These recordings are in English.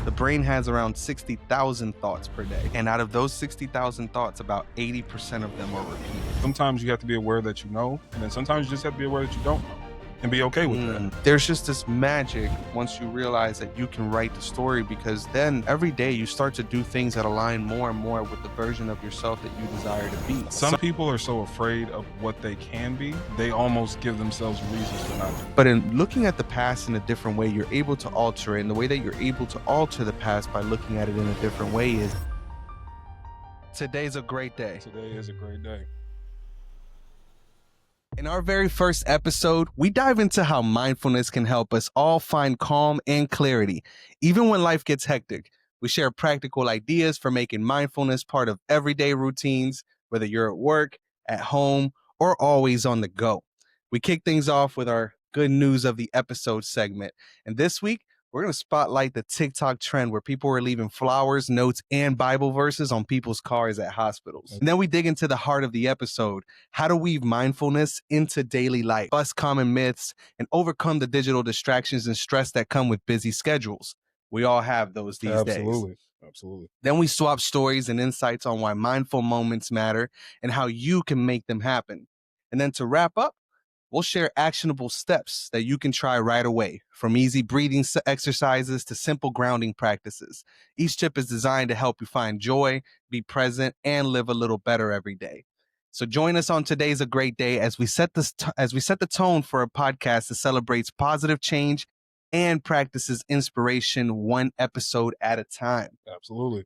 The brain has around 60,000 thoughts per day. And out of those 60,000 thoughts, about 80% of them are repeated. Sometimes you have to be aware that you know, and then sometimes you just have to be aware that you don't know and be okay with that. There's just this magic once you realize that you can write the story, because then every day you start to do things that align more and more with the version of yourself that you desire to be. Some people are so afraid of what they can be, they almost give themselves reasons to not do it. But in looking at the past in a different way, you're able to alter it. And the way that you're able to alter the past by looking at it in a different way is today's a great day. Today is a great day. In our very first episode, we dive into how mindfulness can help us all find calm and clarity, even when life gets hectic. We share practical ideas for making mindfulness part of everyday routines, whether you're at work, at home, or always on the go. We kick things off with our good news of the episode segment. And this week, we're going to spotlight the TikTok trend where people are leaving flowers, notes, and Bible verses on people's cars at hospitals. And then we dig into the heart of the episode, how to weave mindfulness into daily life, bust common myths, and overcome the digital distractions and stress that come with busy schedules. We all have those these days. Absolutely. Then we swap stories and insights on why mindful moments matter and how you can make them happen. And then to wrap up, we'll share actionable steps that you can try right away, from easy breathing exercises to simple grounding practices. Each tip is designed to help you find joy, be present, and live a little better every day. So join us on Today's a Great Day as we set the tone for a podcast that celebrates positive change and practices inspiration one episode at a time. Absolutely.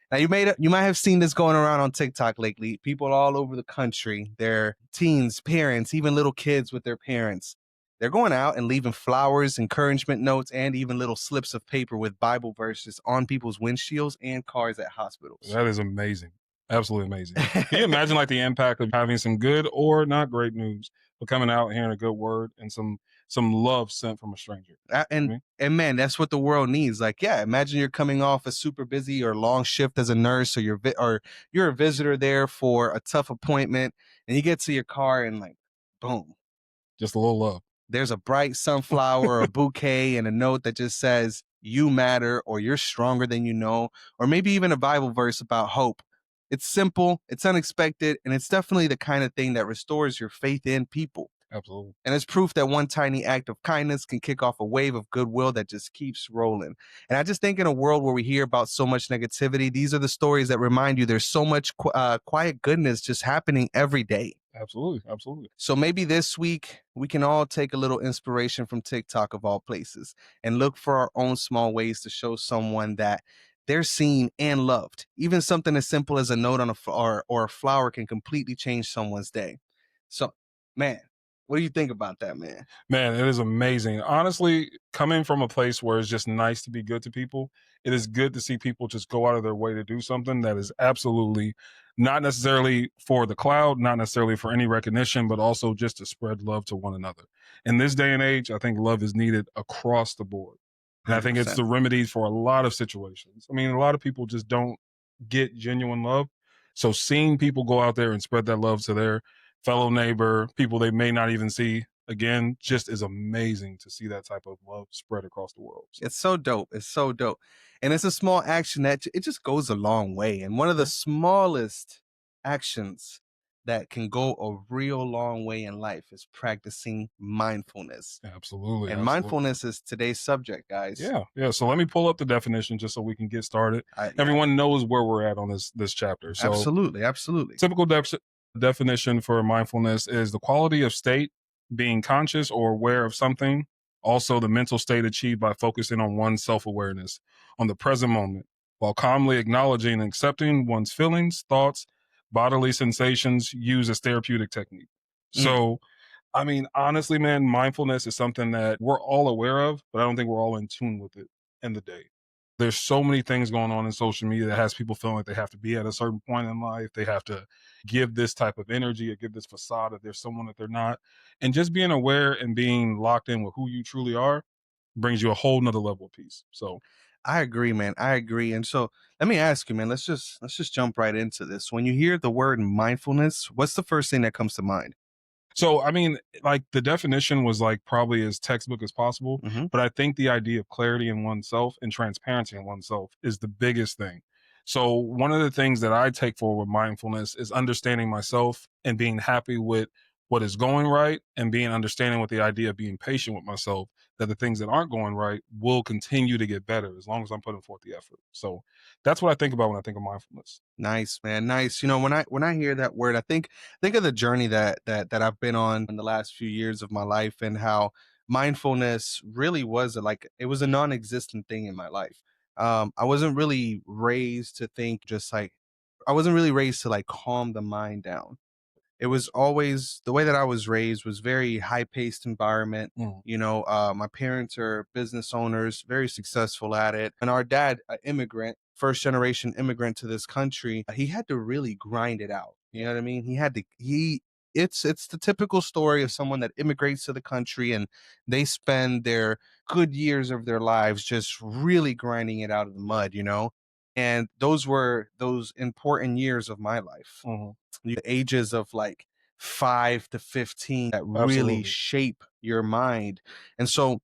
Now, you might have seen this going around on TikTok lately. People all over the country, their teens, parents, even little kids with their parents, they're going out and leaving flowers, encouragement notes, and even little slips of paper with Bible verses on people's windshields and cars at hospitals. That is amazing. Absolutely amazing. Can you imagine like the impact of having some good or not great news, but coming out and hearing a good word and some love sent from a stranger? And man, that's what the world needs. Like, yeah, imagine you're coming off a super busy or long shift as a nurse, or you're a visitor there for a tough appointment, and you get to your car and like, boom, just a little love. There's a bright sunflower or a bouquet and a note that just says you matter, or you're stronger than you know, or maybe even a Bible verse about hope. It's simple, it's unexpected, and it's definitely the kind of thing that restores your faith in people. Absolutely. And it's proof that one tiny act of kindness can kick off a wave of goodwill that just keeps rolling. And I just think in a world where we hear about so much negativity, these are the stories that remind you there's so much quiet goodness just happening every day. Absolutely. So maybe this week we can all take a little inspiration from TikTok of all places and look for our own small ways to show someone that they're seen and loved. Even something as simple as a note on or a flower can completely change someone's day. So, man, what do you think about that, man? Man, it is amazing. Honestly, coming from a place where it's just nice to be good to people, it is good to see people just go out of their way to do something that is absolutely not necessarily for the cloud, not necessarily for any recognition, but also just to spread love to one another. In this day and age, I think love is needed across the board. And I think it's the remedy for a lot of situations. I mean, a lot of people just don't get genuine love. So seeing people go out there and spread that love to their fellow neighbor, people they may not even see again, just is amazing to see that type of love spread across the world. So. It's so dope. It's so dope. And it's a small action that it just goes a long way. And one of the smallest actions that can go a real long way in life is practicing mindfulness. Absolutely. And mindfulness is today's subject, guys. Yeah. So let me pull up the definition just so we can get started. Everyone knows where we're at on this chapter. So Absolutely. Typical definition for mindfulness is the quality of state, being conscious or aware of something. Also, the mental state achieved by focusing on one's self-awareness, on the present moment, while calmly acknowledging and accepting one's feelings, thoughts, bodily sensations used as therapeutic technique. So, I mean, honestly, man, mindfulness is something that we're all aware of, but I don't think we're all in tune with it in the day. There's so many things going on in social media that has people feeling like they have to be at a certain point in life. They have to give this type of energy or give this facade that there's someone that they're not. And just being aware and being locked in with who you truly are brings you a whole nother level of peace. So I agree, man. I agree. And so let me ask you, man, let's just jump right into this. When you hear the word mindfulness, what's the first thing that comes to mind? So, I mean, like the definition was like probably as textbook as possible, Hmm. but I think the idea of clarity in oneself and transparency in oneself is the biggest thing. So, one of the things that I take forward with mindfulness is understanding myself and being happy with what is going right and being understanding with the idea of being patient with myself that the things that aren't going right will continue to get better as long as I'm putting forth the effort. So, that's what I think about when I think of mindfulness. Nice, man. Nice. When I hear that word, I think of the journey that I've been on in the last few years of my life, and how mindfulness really was it was a non-existent thing in my life. I wasn't really raised to think just like I wasn't really raised to like calm the mind down. It was always the way that I was raised was very high paced environment. Mhm. My parents are business owners, very successful at it. And our dad, an immigrant, first generation immigrant to this country, he had to really grind it out. You know what I mean? It's the typical story of someone that immigrates to the country and they spend their good years of their lives just really grinding it out of the mud. And those were those important years of my life, Mhm. the ages of like 5 to 15 that really Absolutely. shape your mind. And so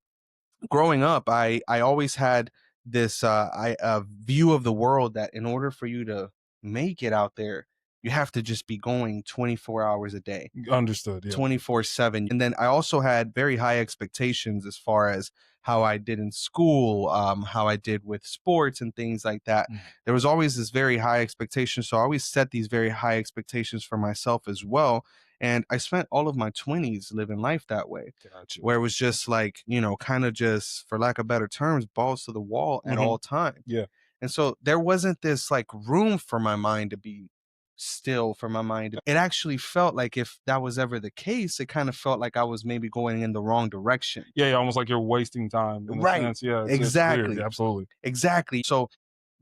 growing up, I always had this view of the world that in order for you to make it out there, you have to just be going 24 hours a day. Understood. Yeah. 24/7. And then I also had very high expectations as far as how I did in school, how I did with sports and things like that. Mhm. There was always this very high expectation. So I always set these very high expectations for myself as well. And I spent all of my 20s living life that way, Gotcha. where it was just like, kind of just, for lack of better terms, balls to the wall at Mhm. all times. Yeah. And so there wasn't this like room for my mind to be still, for my mind. It actually felt like if that was ever the case, it kind of felt like I was maybe going in the wrong direction. Yeah, yeah, almost like you're wasting time in a Right. sense. Yeah, it's weird. Exactly. Yeah, absolutely. Exactly. So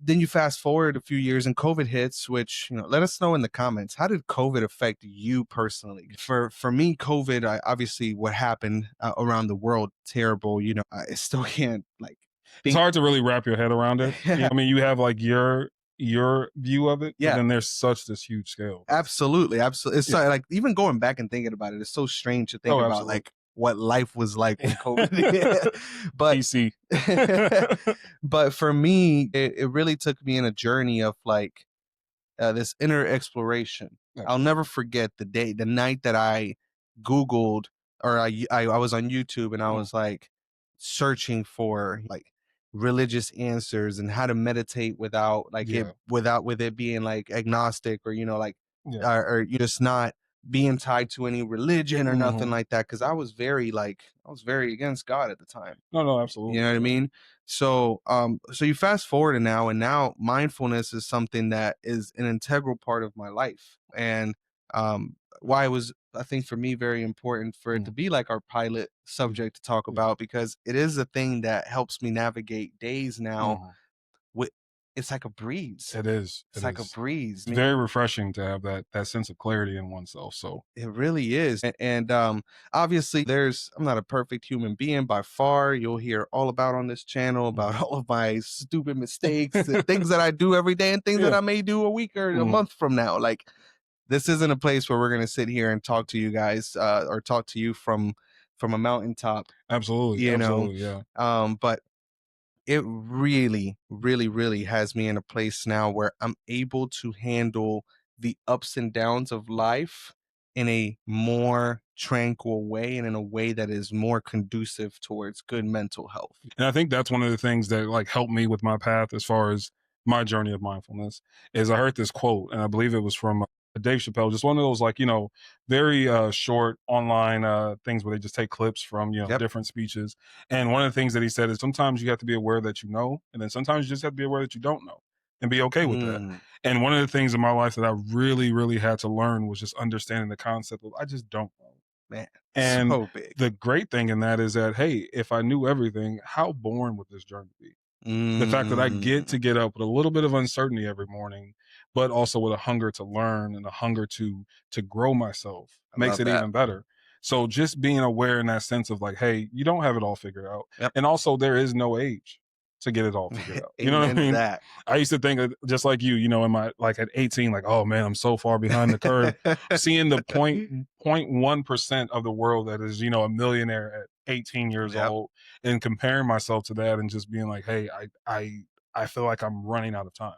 then you fast forward a few years and COVID hits, which, let us know in the comments. How did COVID affect you personally? For me, COVID, obviously what happened around the world, terrible. I still can't like It's think. hard to really wrap your head around it. I mean, you have like your view of it, but Yeah. then there's such this huge scale. Absolutely, absolutely. It's Yeah. like even going back and thinking about it, it's so strange to think Oh, about absolutely. like what life was like when COVID hit. But PC. but for me, it really took me in a journey of like this inner exploration. I'll Absolutely. never forget the night that I Googled, or I was on YouTube and I Mm. was like searching for like religious answers and how to meditate without like it Yeah. without with it being like agnostic, or like Yeah. or you just not being tied to any religion or nothing Mhm. like that, because I was very against God at the time. No, no, You know absolutely. what I Yeah. mean? So you fast forward and now mindfulness is something that is an integral part of my life. And why it was, I think, for me, very important for it to Mhm. be like our pilot Yeah. subject to talk Yeah. about, because it is a thing that helps me navigate days now Mhm. with it's like a breeze. It is. It's It like a is. breeze. It's very refreshing to have that sense of clarity in oneself. So, It really is. And obviously I'm not a perfect human being by far. You'll hear all about on this channel mhm. about all of my stupid mistakes, things that I do every day and things that Yeah. I may do a week or a Mhm. month from now. Like, this isn't a place where we're going to sit here and talk to you guys, or talk to you from a mountaintop, Absolutely. you know. Absolutely. Yeah. But it really, really, really has me in a place now where I'm able to handle the ups and downs of life in a more tranquil way and in a way that is more conducive towards good mental health. And I think that's one of the things that like helped me with my path as far as my journey of mindfulness is I heard this quote and I believe it was from Dave Chappelle, just one of those like, very short online things where they just take clips from, Yep. different speeches. And one of the things that he said is sometimes you have to be aware that you know, and then sometimes you just have to be aware that you don't know and be okay with that. Mm, And one of the things in my life that I really, really had to learn was just understanding the concept of I just don't know. man, And so big. the great thing in that is that, hey, if I knew everything, how boring would this journey be? The fact that I get Mm, to get up with a little bit of uncertainty every morning, but also with a hunger to learn and a hunger to grow myself I makes love it that. even better. So just being aware in that sense of like, hey, you don't have it all figured out. Yep. And also there is no age. to get it all figured out. You know what I Amen to mean? that. I used to think just like you know, in my like at 18, like, oh man, I'm so far behind the curve. Seeing the 0.1% of the world that is, you know, a millionaire at 18 years Yep. old, and comparing myself to that and just being like, hey, I feel like I'm running out of time.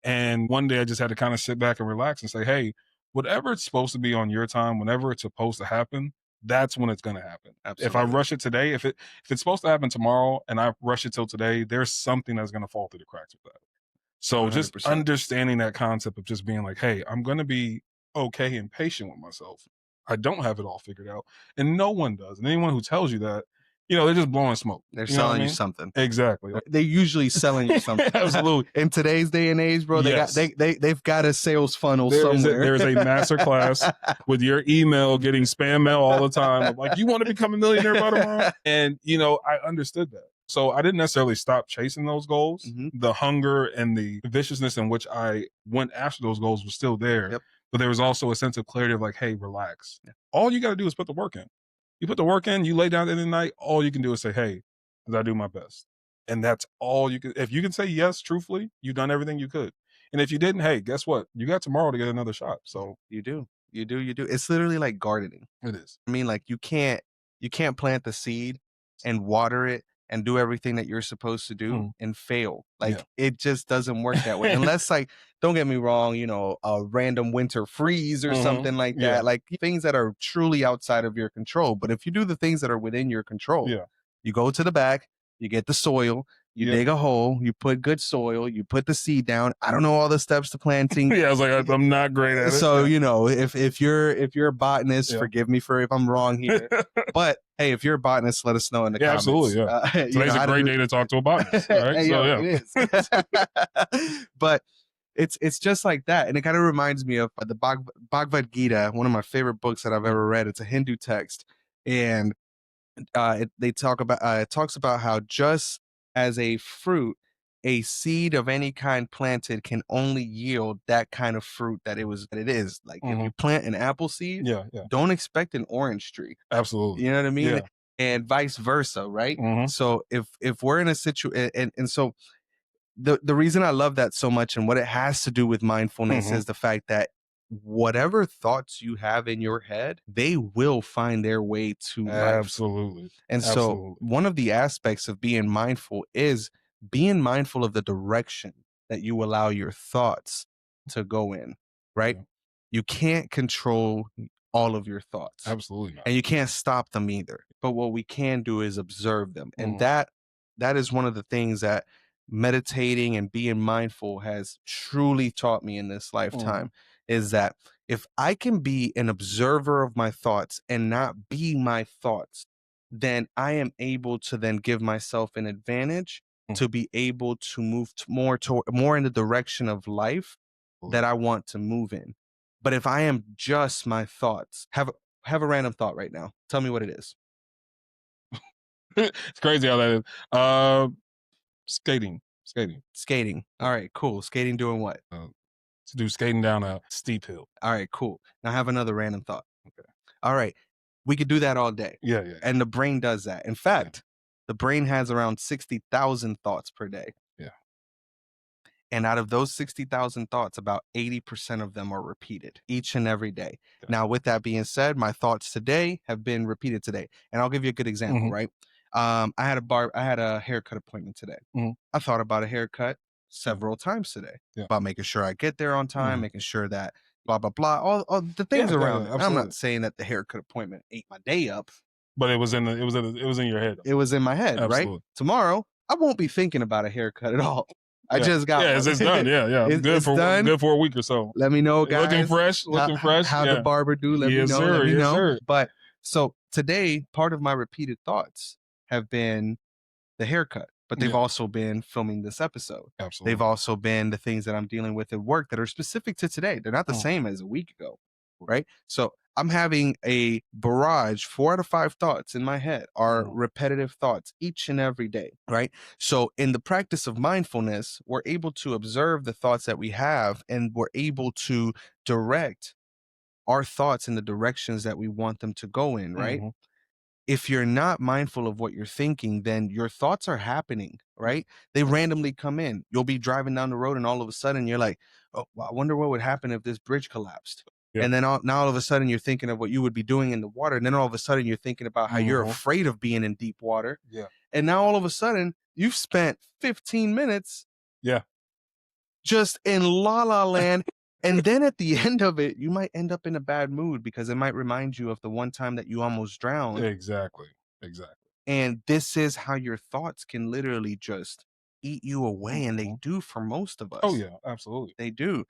And one day I just had to kind of sit back and relax and say, hey, whatever it's supposed to be on your time, whenever it's supposed to happen, that's when it's going to happen. If I Absolutely. rush it today, if it's supposed to happen tomorrow and I rush it till today, there's something that's going to fall through the cracks with that. So just 100%. understanding that concept of just being like, hey, I'm going to be okay and patient with myself. I don't have it all figured out. And no one does. And anyone who tells you that, you know, they're just blowing smoke. They're You know what I selling you mean? something. Exactly. They're usually selling you something. Absolutely. In today's day and age, bro, Yes. they've got a sales funnel There somewhere. is a master class with your email getting spam mail all the time. I'm like, you want to become a millionaire by tomorrow? And, you know, I understood that. So I didn't necessarily stop chasing those goals. Mhm. The hunger and the viciousness in which I went after those goals was still there. Yep. But there was also a sense of clarity of like, hey, relax. Yeah. All you got to do is put the work in. You put the work in, you lay down at the end of the night, all you can do is say, hey, did I do my best? And that's all you can. If you can say yes, truthfully, you've done everything you could. And if you didn't, hey, guess what? You got tomorrow to get another shot. So You do. It's literally like gardening. it is. I mean, like you can't plant the seed and water it and do everything that you're supposed to do and fail. Like Yeah. it just doesn't work that way. Unless, like, don't get me wrong, you know, a random winter freeze or something like that. Yeah. Like things that are truly outside of your control. But if you do the things that are within your control, Yeah. you go to the back, you get the soil, you Yep. dig a hole, you put good soil, you put the seed down. I don't know all the steps to planting. Yeah, I was like, I'm not great at it. So, Yeah. you know, if you're a botanist, Yeah. forgive me for if I'm wrong here. But hey, if you're a botanist, let us know in the comments. Absolutely. Yeah. Today's a great day to talk to a botanist. Right. Hey, So yo, yeah. it is. But it's just like that. And it kind of reminds me of the Bhagavad Gita, one of my favorite books that I've ever read. It's a Hindu text. And it talks about how just as a fruit, a seed of any kind planted can only yield that kind of fruit that it is. Like if you plant an apple seed, Yeah. don't expect an orange tree. Absolutely. You know what I mean? Yeah. And vice versa, right? Mhm. So if we're in a situation, and so the reason I love that so much and what it has to do with mindfulness is the fact that whatever thoughts you have in your head, they will find their way to life. Absolutely. And so Absolutely. one of the aspects of being mindful is being mindful of the direction that you allow your thoughts to go in, right? Yeah. You can't control all of your thoughts. Absolutely not. And you can't stop them either. But what we can do is observe them. And that is one of the things that meditating and being mindful has truly taught me in this lifetime is that if I can be an observer of my thoughts and not be my thoughts, then I am able to then give myself an advantage to be able to move more in the direction of life that I want to move in. But if I am just my thoughts, have a random thought right now. Tell me what it is. It's crazy how that is. Skating. Skating. All right, cool. Skating doing what? To do skating down a steep hill. All right, cool. Now have another random thought. Okay. All right. We could do that all day. Yeah. And the brain does that. In fact, the brain has around 60,000 thoughts per day. Yeah. And out of those 60,000 thoughts, about 80% of them are repeated each and every day. Yeah. Now, with that being said, my thoughts today have been repeated today. And I'll give you a good example, right? I had a haircut appointment today. I thought about a haircut several times today about making sure I get there on time, making sure that blah, blah, blah, all the things around it. I'm not saying that the haircut appointment ate my day up. But it was in your head. It was in my head, Absolutely. right? Tomorrow, I won't be thinking about a haircut at all. I just got one. It's done. Yeah. It's done. Good for a week or so. Let me know, guys. Looking fresh. How the barber do? Let me know. Sir, let me know. Sir. But so today, part of my repeated thoughts have been the haircut, but they've also been filming this episode. Absolutely. They've also been the things that I'm dealing with at work that are specific to today. They're not the same as a week ago, right? So I'm having a barrage, 4 out of 5 thoughts in my head are repetitive thoughts each and every day, right? So in the practice of mindfulness, we're able to observe the thoughts that we have and we're able to direct our thoughts in the directions that we want them to go in, right? If you're not mindful of what you're thinking, then your thoughts are happening, right? They randomly come in. You'll be driving down the road and all of a sudden you're like, oh, well, I wonder what would happen if this bridge collapsed. Yeah. And then now all of a sudden you're thinking of what you would be doing in the water. And then all of a sudden you're thinking about how you're Mhm. afraid of being in deep water. Yeah. And now all of a sudden you've spent 15 minutes Yeah. just in la la land. And then at the end of it, you might end up in a bad mood because it might remind you of the one time that you almost drowned. Exactly. Exactly. And this is how your thoughts can literally just eat you away. And they Mhm. do for most of Oh us. yeah, absolutely. They do,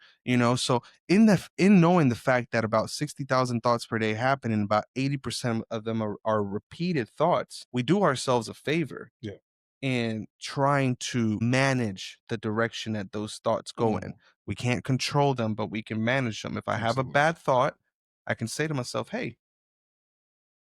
so in knowing the fact that about 60,000 thoughts per day happen and about 80% of them are repeated thoughts, we do ourselves a favor Yeah. in trying to manage the direction that those thoughts go in. Mhm. We can't control them, but we can manage them. If I have a Absolutely. bad thought, I can say to myself, hey,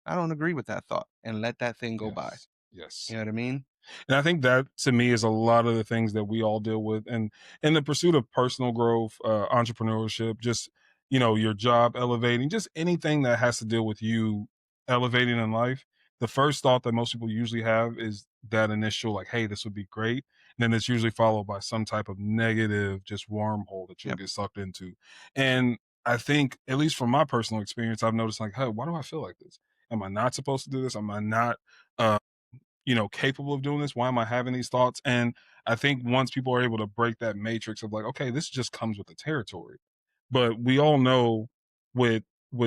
I don't agree with that thought and let that thing go by. Yes. Yes. You know what I mean? And I think that to me is a lot of the things that we all deal with. And in the pursuit of personal growth, entrepreneurship, just, your job elevating, just anything that has to deal with you elevating in life. The first thought that most people usually have is that initial, like, hey, this would be great. And then it's usually followed by some type of negative, just wormhole that you'll Yep. get sucked into. And I think, at least from my personal experience, I've noticed, like, hey, why do I feel like this? Am I not supposed to do this? Am I not? Uh, capable of doing this? Why am I having these thoughts? And I think once people are able to break that matrix of like, okay, this just comes with the territory. But we all know with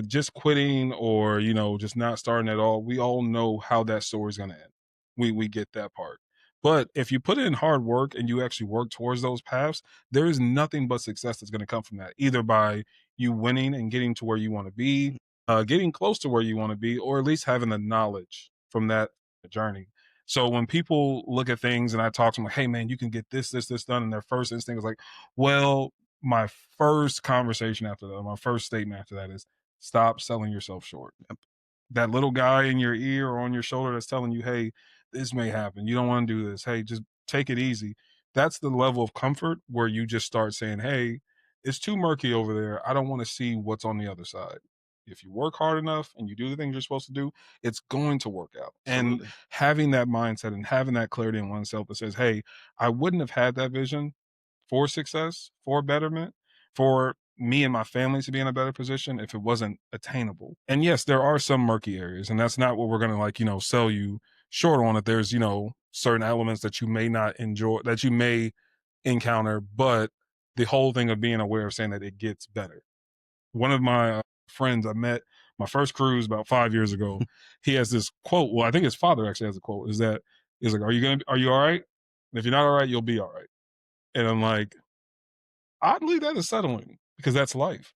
just quitting or just not starting at all, we all know how that story is going to end. We get that part. But if you put in hard work and you actually work towards those paths, there is nothing but success that's going to come from that. Either by you winning and getting to where you want to be, getting close to where you want to be, or at least having the knowledge from that journey. So when people look at things and I talk to them like, hey man, you can get this done, and their first instinct is like, well, my first conversation after that, my first statement after that is stop selling yourself short. That little guy in your ear or on your shoulder that's telling you, hey, this may happen. You don't want to do this. Hey, just take it easy. That's the level of comfort where you just start saying, hey, it's too murky over there. I don't want to see what's on the other side. If you work hard enough and you do the things you're supposed to do, it's going to work out. And Absolutely. having that mindset and having that clarity in oneself that says, hey, I wouldn't have had that vision for success, for betterment, for me and my family to be in a better position if it wasn't attainable. And yes, there are some murky areas, and that's not what we're going to sell you short on. That there's, certain elements that you may not enjoy, that you may encounter, but the whole thing of being aware of saying that it gets better. One of my friends I met my first cruise about 5 years ago, he has this quote. Well, I think his father actually has a quote. Is like, are you all right? And if you're not all right, you'll be all right. And I'm like, oddly, that is settling because that's life.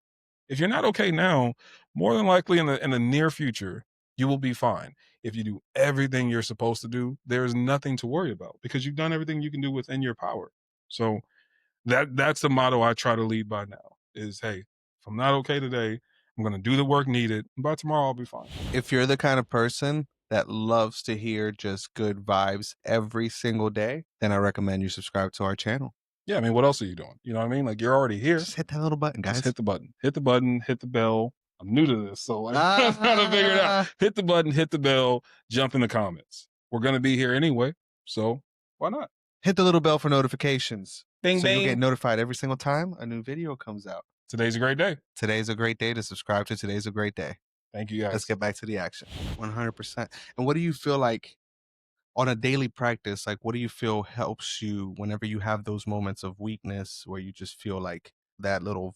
If you're not okay now, more than likely in the near future, you will be fine. If you do everything you're supposed to do, there's nothing to worry about because you've done everything you can do within your power. So that's the motto I try to lead by now is, hey, if I'm not okay today, I'm going to do the work needed. And by tomorrow, I'll be fine. If you're the kind of person that loves to hear just good vibes every single day, then I recommend you subscribe to our channel. Yeah, I mean, what else are you doing? You know what I mean? Like, you're already here. Just hit that little button, Just guys. hit the button, hit the bell. I'm new to this, so like, I'm trying to figure it out. Hit the button, hit the bell, jump in the comments. We're going to be here anyway, so why not? Hit the little bell for notifications. Bing, So you'll get bing. notified every single time a new video comes out. Today's a great day. Today's a great day to subscribe to Today's a Great Day. Thank you, guys. Let's get back to the action. 100%. And what do you feel like on a daily practice? Like, what do you feel helps you whenever you have those moments of weakness where you just feel like that little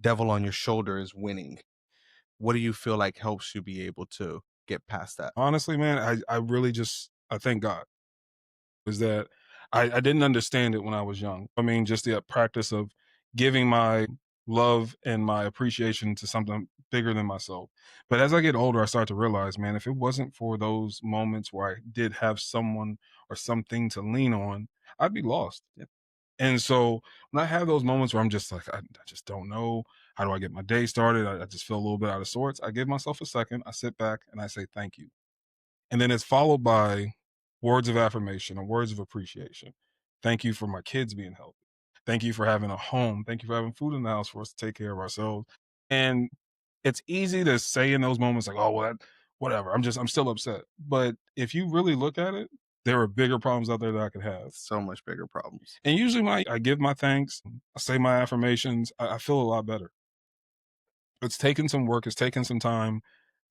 devil on your shoulder is winning? What do you feel like helps you be able to get past that? Honestly, man, I really just, I thank God. Is that I didn't understand it when I was young. I mean, just the practice of giving my love and my appreciation to something bigger than myself. But as I get older, I start to realize, man, if it wasn't for those moments where I did have someone or something to lean on, I'd be lost. Yep. And so when I have those moments where I'm just like, I just don't know, how do I get my day started? I just feel a little bit out of sorts. I give myself a second. I sit back and I say, thank you. And then it's followed by words of affirmation and words of appreciation. Thank you for my kids being healthy. Thank you for having a home. Thank you for having food in the house for us to take care of ourselves. And it's easy to say in those moments, like, oh, well, whatever. I'm still upset. But if you really look at it, there are bigger problems out there that I could have. So much bigger problems. And usually when I give my thanks, I say my affirmations, I feel a lot better. It's taken some work, it's taken some time,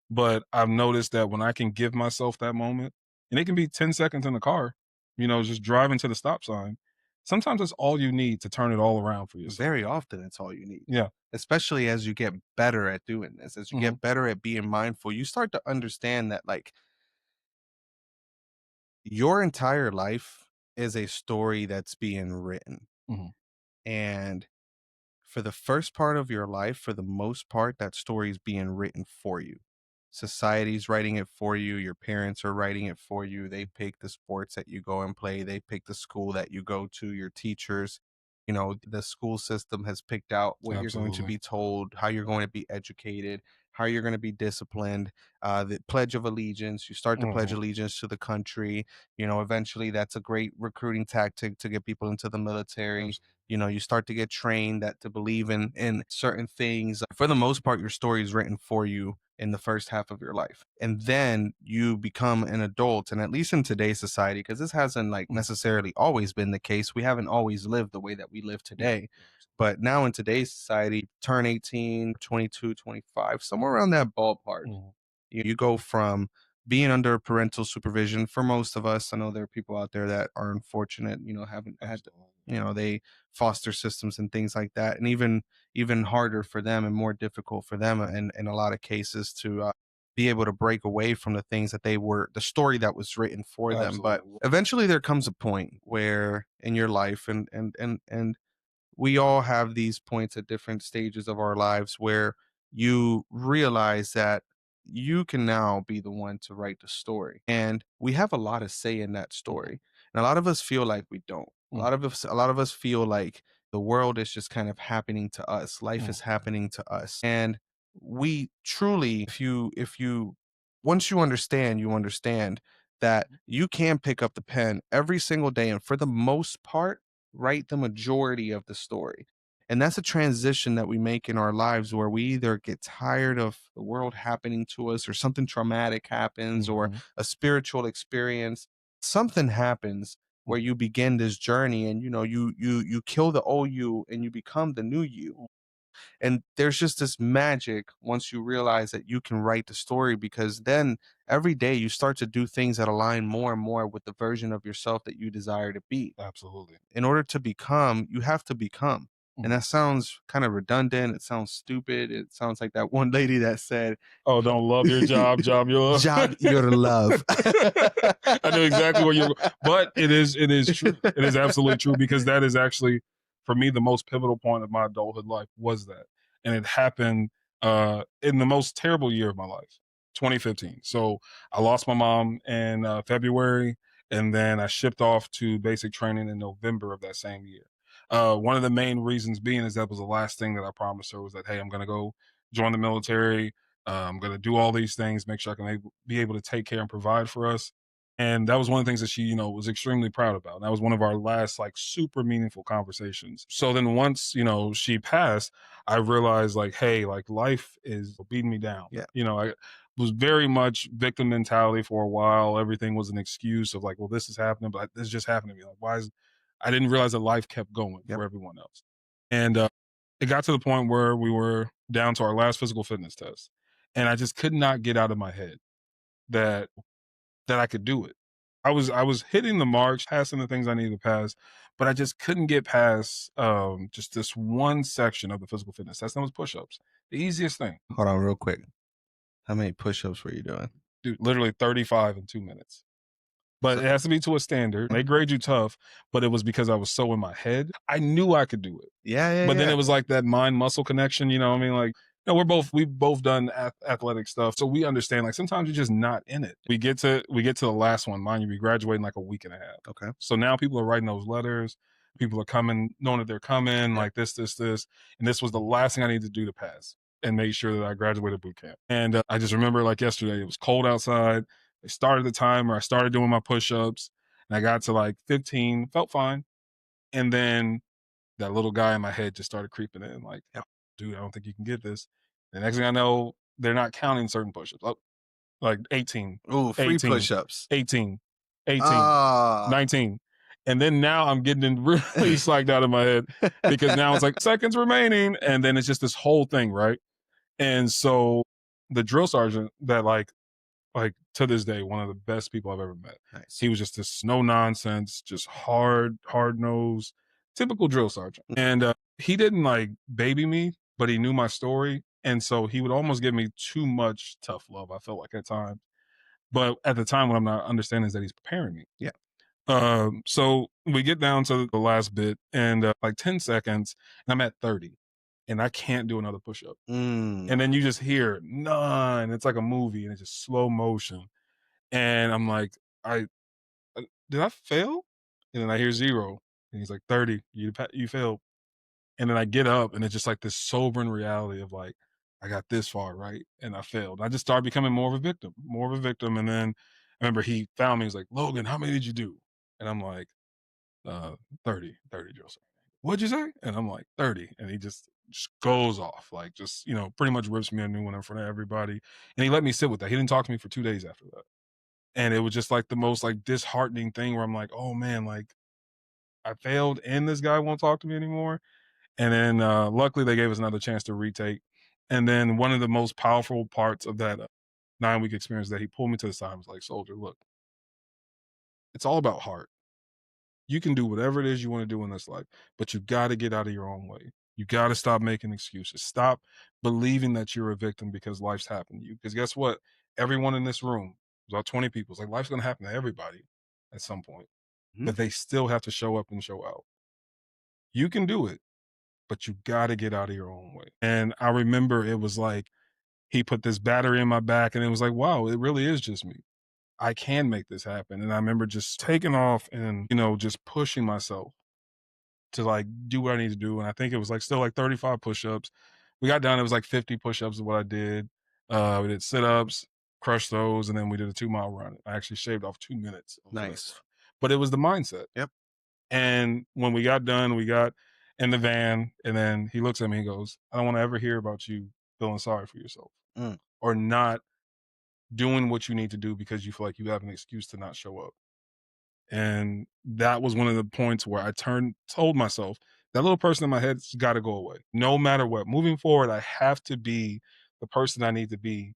but I've noticed that when I can give myself that moment, and it can be 10 seconds in the car, just driving to the stop sign, sometimes it's all you need to turn it all around for yourself. Very often, it's all you need. Yeah. Especially as you get better at doing this, as you Mhm. get better at being mindful, you start to understand that, like, your entire life is a story that's being written. Mhm. And for the first part of your life, for the most part, that story is being written for you. Society's writing it for you. Your parents are writing it for you. They pick the sports that you go and play. They pick the school that you go to. Your teachers, the school system has picked out what you're going to Absolutely. be told, how you're going to be educated, how you're going to be disciplined. The Pledge of Allegiance, you start to pledge Mhm. allegiance to the country. Eventually that's a great recruiting tactic to get people into the military. Absolutely. You start to get trained that to believe in certain things. For the most part, your story is written for you in the first half of your life, and then you become an adult. And at least in today's society, because this hasn't like Mhm. necessarily always been the case, we haven't always lived the way that we live Yeah. today. But now in today's society, turn 18, 22, 25, somewhere around that ballpark, Mhm. you go from being under parental supervision. For most of us, I know there are people out there that are unfortunate, haven't had, Absolutely. they foster systems and things like that. And even harder for them and more difficult for them in a lot of cases to be able to break away from the things that they were, the story that was written for them. But Absolutely. eventually there comes a point where in your life, and we all have these points at different stages of our lives where you realize that you can now be the one to write the story, and we have a lot of say in that Mhm. story. And a lot of us feel like we don't. a lot Mhm. of us a lot of us feel like the world is just kind of happening to us, life Mhm. is happening to us. And we truly, if you once you understand that you can pick up the pen every single day, and for the most part write the majority of the story. And that's a transition that we make in our lives where we either get tired of the world happening to us, or something traumatic happens, or Mhm. a spiritual experience. Something happens where Mhm. you begin this journey, and you kill the old you and you become the new you. And there's just this magic once you realize that you can write the story, because then every day you start to do things that align more and more with the version of yourself that you desire to be. Absolutely. In order to become, you have to become. And Mhm. that sounds kind of redundant. It sounds stupid. It sounds like that one lady that said, Oh, don't love your job, job your love. job your love. I knew exactly where you were, but it is true. It is absolutely true because that is actually for me the most pivotal point of my adulthood life was that. And it happened in the most terrible year of my life, 2015. So I lost my mom in February, and then I shipped off to basic training in November of that same year. One of the main reasons being is that was the last thing that I promised her was that, hey, I'm going to go join the military. I'm going to do all these things, make sure I can be able to take care and provide for us. And that was one of the things that she, was extremely proud about. And that was one of our last like super meaningful conversations. So then once, she passed, I realized like, hey, like life is beating me down. Yeah. I was very much victim mentality for a while. Everything was an excuse of like, well, this is happening, but this just happened to me. Like, why is I didn't realize that life kept going Yep. for everyone else. And it got to the point where we were down to our last physical fitness test. And I just could not get out of my head that I could do it. I was hitting the marks, passing the things I needed to pass, but I just couldn't get past just this one section of the physical fitness test. That was push-ups. The easiest thing. Hold on real quick. How many push-ups were you doing? Dude, literally 35 in 2 minutes. But So it has to be to a standard. They grade you tough, but it was because I was so in my head. I knew I could do it. yeah, yeah, But then yeah. it was like that mind muscle connection, you know what I mean? Like, we've both done athletic stuff. So we understand like sometimes you're just not in it. We get to the last one. Mind you, we graduate in like a week and a half. Okay. So now people are writing those letters. People are coming, knowing that they're coming, Yep. like this. And this was the last thing I needed to do to pass and make sure that I graduated boot camp. And I just remember like yesterday, it was cold outside. They started the timer. I started doing my push-ups and I got to like 15, felt fine. And then that little guy in my head just started creeping in like, Yep. dude, I don't think you can get this. The next thing I know, they're not counting certain push-ups. Oh, like 18, Ooh, free 18, push-ups. 18, 18, Ah. 19. And then now I'm getting really psyched out of my head because now it's like seconds remaining. And then it's just this whole thing, right? And so the drill sergeant that like to this day, one of the best people I've ever met. Nice. He was just this no nonsense, just hard nosed, typical drill sergeant. And he didn't like baby me, but he knew my story. And so he would almost give me too much tough love, I felt like at times. But at the time, what I'm not understanding is that he's preparing me. Yeah. So we get down to the last bit and like 10 seconds, and I'm at 30, and I can't do another push up. Mm. And then you just hear none. It's like a movie, and it's just slow motion. And I'm like, I did I fail? And then I hear 0, and he's like 30. You failed. And then I get up, and it's just like this sobering reality of like, I got this far right, and I failed. I just started becoming more of a victim, more of a victim. And then I remember he found me. He's like, Logan, how many did you do? And I'm like, uh, 30, Joe. What'd you say? And I'm like, 30. And he just goes off, like just, pretty much rips me a new one in front of everybody. And he let me sit with that. He didn't talk to me for 2 days after that. And it was just like the most like disheartening thing where I'm like, oh man, like I failed and this guy won't talk to me anymore. And then luckily they gave us another chance to retake. And then one of the most powerful parts of that 9-week experience that he pulled me to the side and was like, soldier, look, it's all about heart. You can do whatever it is you want to do in this life, but you got to get out of your own way. You got to stop making excuses. Stop believing that you're a victim because life's happened to you. Because guess what? Everyone in this room, there's about 20 people, it's like life's going to happen to everybody at some point, Mhm. but they still have to show up and show out. You can do it, but you got to get out of your own way. And I remember it was like he put this battery in my back, and it was like, wow, it really is just me. I can make this happen. And I remember just taking off and, just pushing myself to like do what I need to do. And I think it was like still like 35 push-ups. We got down, it was like 50 push-ups is what I did. We did sit-ups, crushed those, and then we did a 2-mile run. I actually shaved off 2 minutes for that Nice. run. But it was the mindset. Yep. And when we got done, we got in the van, and then he looks at me and goes, I don't want to ever hear about you feeling sorry for yourself Mm. or not doing what you need to do because you feel like you have an excuse to not show up. And that was one of the points where I told myself that little person in my head's got to go away. No matter what. Moving forward, I have to be the person I need to be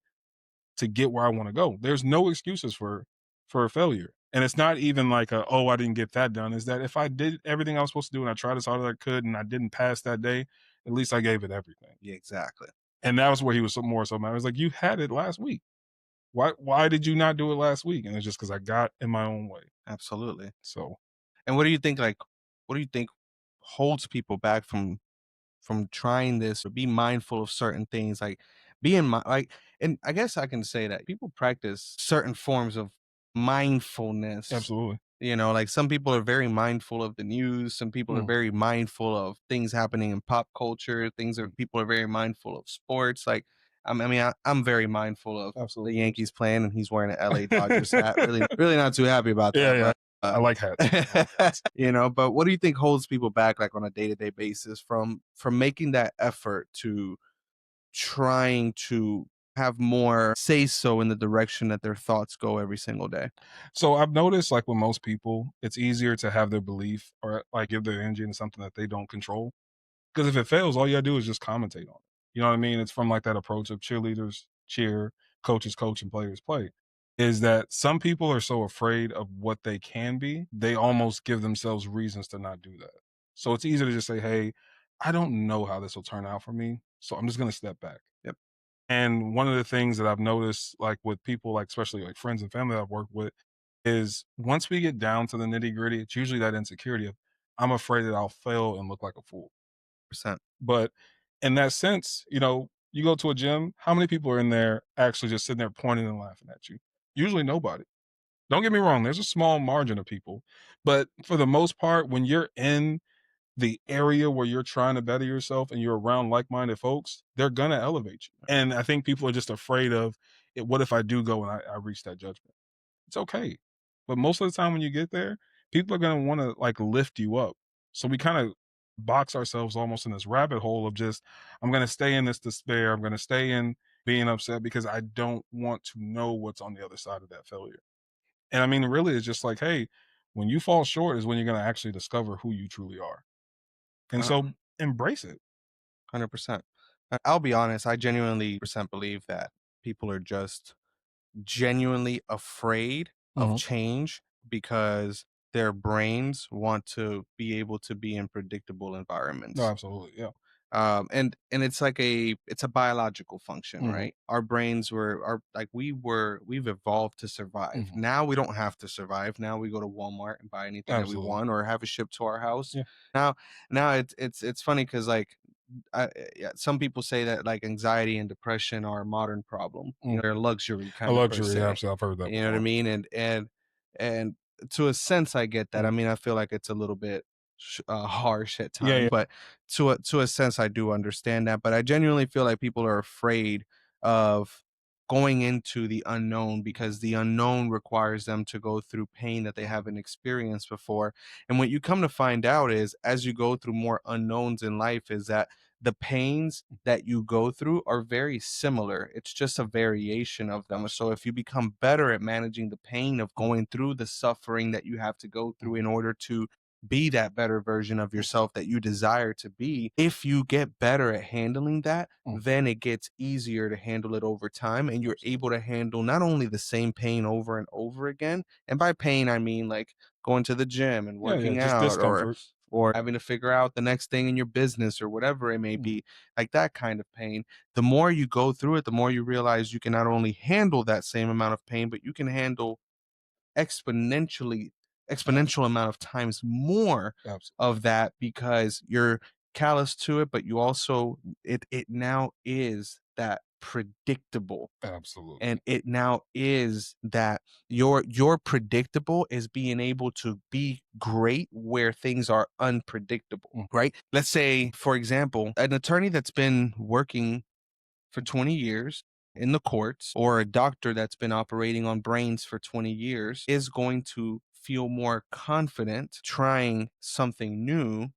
to get where I want to go. There's no excuses for a failure. And it's not even like oh, I didn't get that done. Is that if I did everything I was supposed to do and I tried as hard as I could and I didn't pass that day, at least I gave it everything. Yeah, exactly. And that was where he was more so mad. I was like, you had it last week. Why did you not do it last week? And it's just because I got in my own way. Absolutely. So And what do you think holds people back from trying this or be mindful of certain things, like and I guess I can say that people practice certain forms of mindfulness. absolutely. Like some people are very mindful of the news, some people are Mm. very mindful of things happening in pop culture, people are very mindful of sports. Like I'm very mindful of the Absolutely. Yankees playing and he's wearing an LA Dodgers hat. Really not too happy about that. Yeah. But I like hats. but what do you think holds people back, like on a day-to-day basis, from making that effort to trying to have more say so in the direction that their thoughts go every single day? So I've noticed, like with most people, it's easier to have their belief or like give their energy into something that they don't control. Because if it fails, all you gotta do is just commentate on it. You know what I mean? It's from like that approach of cheerleaders cheer, coaches coach, and players play. Is that some people are so afraid of what they can be, they almost give themselves reasons to not do that. So it's easy to just say, hey, I don't know how this will turn out for me. So I'm just gonna step back. Yep. And one of the things that I've noticed, like with people, like especially like friends and family that I've worked with, is once we get down to the nitty gritty, it's usually that insecurity of I'm afraid that I'll fail and look like a fool. Percent. But in that sense, you go to a gym, how many people are in there actually just sitting there pointing and laughing at you? Usually nobody. Don't get me wrong, there's a small margin of people. But for the most part, when you're in the area where you're trying to better yourself and you're around like-minded folks, they're gonna elevate you. And I think people are just afraid of it. What if I do go and I reach that judgment? It's okay. But most of the time when you get there, people are gonna want to like lift you up. So we kind of box ourselves almost in this rabbit hole of just, I'm gonna stay in this despair. I'm gonna stay in being upset because I don't want to know what's on the other side of that failure. And I mean, really, it's just like, hey, when you fall short is when you're going to actually discover who you truly are. And Uh, so embrace it. 100%. I'll be honest, I genuinely percent believe that people are just genuinely afraid of Mhm. change because their brains want to be able to be in predictable No, environments. absolutely. Yeah. And it's like it's a biological function, Hmm. right? Our brains are like we've evolved to survive. Hmm. Now we don't have to survive. Now we go to Walmart and buy anything that we Absolutely. want or have it shipped to our house. Yeah. Now it's funny because like yeah, some people say that like anxiety and depression are a modern problem. You know, Mhm. they're a luxury A kind of per luxury. se. Absolutely. I've heard that You know what I before. mean? And to a sense, I get that. I Mhm. mean, I feel like it's a little bit harsh at Yeah. times, Yeah. but to a sense, I do understand that. But I genuinely feel like people are afraid of going into the unknown because the unknown requires them to go through pain that they haven't experienced before. And what you come to find out is, as you go through more unknowns in life, is that the pains that you go through are very similar. It's just a variation of them. Gotcha. So if you become better at managing the pain of Mhm. going through the suffering that you have to go through Mhm. in order to be that better version of Mhm. yourself that you desire to be, if you get better at handling that, Mhm. then it gets easier to handle it over time. And you're Absolutely. able to handle not only the same pain over and over again. And by pain, I mean like going to the gym and Yeah. Yeah. working Just out, discomfort. or having to figure out the next thing in your business or whatever it may Mhm. be, like that kind of pain. The more you go through it, the more you realize you can not only handle that same amount of pain, but you can handle exponentially exponential Absolutely. amount of times more Absolutely. of that because you're callous to it, but you also it now is that predictable, and Absolutely. it now is that your predictable is being able to be great where things are unpredictable, Mhm. right? Let's say, for example, an attorney that's been working for 20 years in the courts, or a doctor that's been operating on brains for 20 years, is going to feel more confident trying something new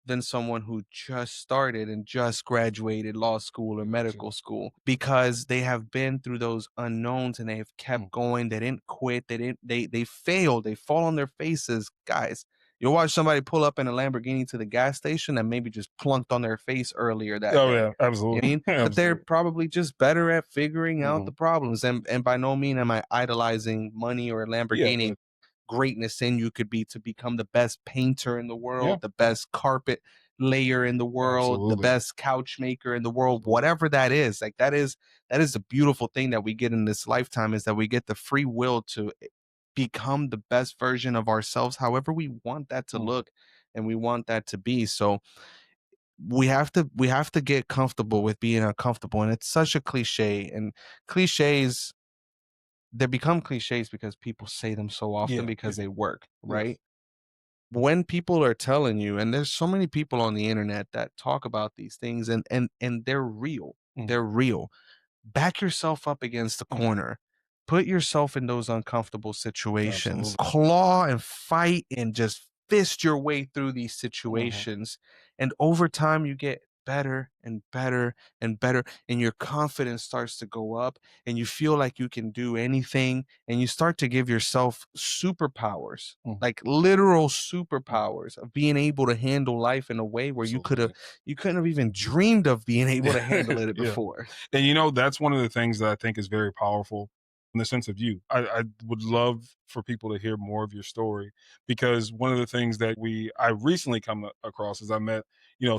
than someone who just started and just graduated law school or Gotcha. medical school, because they have been through those unknowns and they have Mhm. kept going. They didn't quit. They failed. They fall on their faces. Guys, you'll watch somebody pull up in a Lamborghini to the gas station and maybe just plunked on their face earlier that Oh day. yeah. You know what I Absolutely. mean? But they're Absolutely. probably just better at figuring out the Mhm. problems. And by no mean am I idolizing money or Yeah. Lamborghini. But Greatness in you could be to become the best painter in the yeah. world, the best carpet layer in the world, the Absolutely. best couch maker in the world, Absolutely. whatever that is. Like that is the beautiful thing that we get in this lifetime, is that we get the free will to become the best version of ourselves however we want that to Mhm. look and we want that to be. So we have to get comfortable with being uncomfortable, and it's such a cliche, and cliches, they become cliches because people say them so often Yeah. because Yeah. they work, Yes. right? When people are telling you, and there's so many people on the internet that talk about these things, and they're real. Mhm. They're real. Back yourself up against the Mhm. corner. Put yourself in those uncomfortable situations. Absolutely. Claw and fight and just fist your way through these Mhm. situations. And over time, you get better and better and better. And your confidence starts to go up, and you feel like you can do anything. And you start to give yourself superpowers, Mhm. like literal Mhm. superpowers of being able to handle life in a way where Absolutely. you couldn't have even dreamed of being able to handle it Yeah. before. And you know, that's one of the things that I think is very powerful in the sense of you. I would love for people to hear more of your story because one of the things that I recently come across is I met,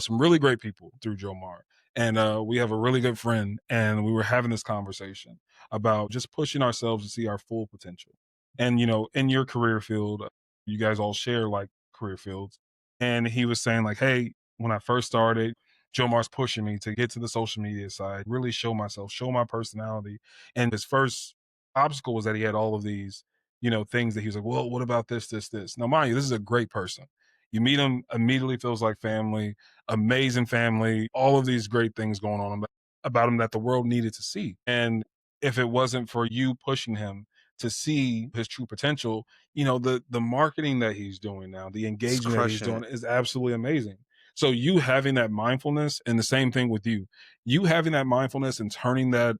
some really great people through Joe Mar. And we have a really good friend, and we were having this conversation about just pushing ourselves to see our full potential. And, in your career field, you guys all share like career fields. And he was saying, like, hey, when I first started, Joe Mar's pushing me to get to the social media side, really show myself, show my personality. And his first obstacle was that he had all of these, things that he was like, well, what about this, this, this? Now, mind you, this is a great person. You meet him, immediately feels like family, amazing family, all of these great things going on about him that the world needed to see. And if it wasn't for you pushing him to see his true potential, the marketing that he's doing now, the It's engagement that he's crushing doing it. is absolutely amazing. So you having that mindfulness, and the same thing with you having that mindfulness and turning that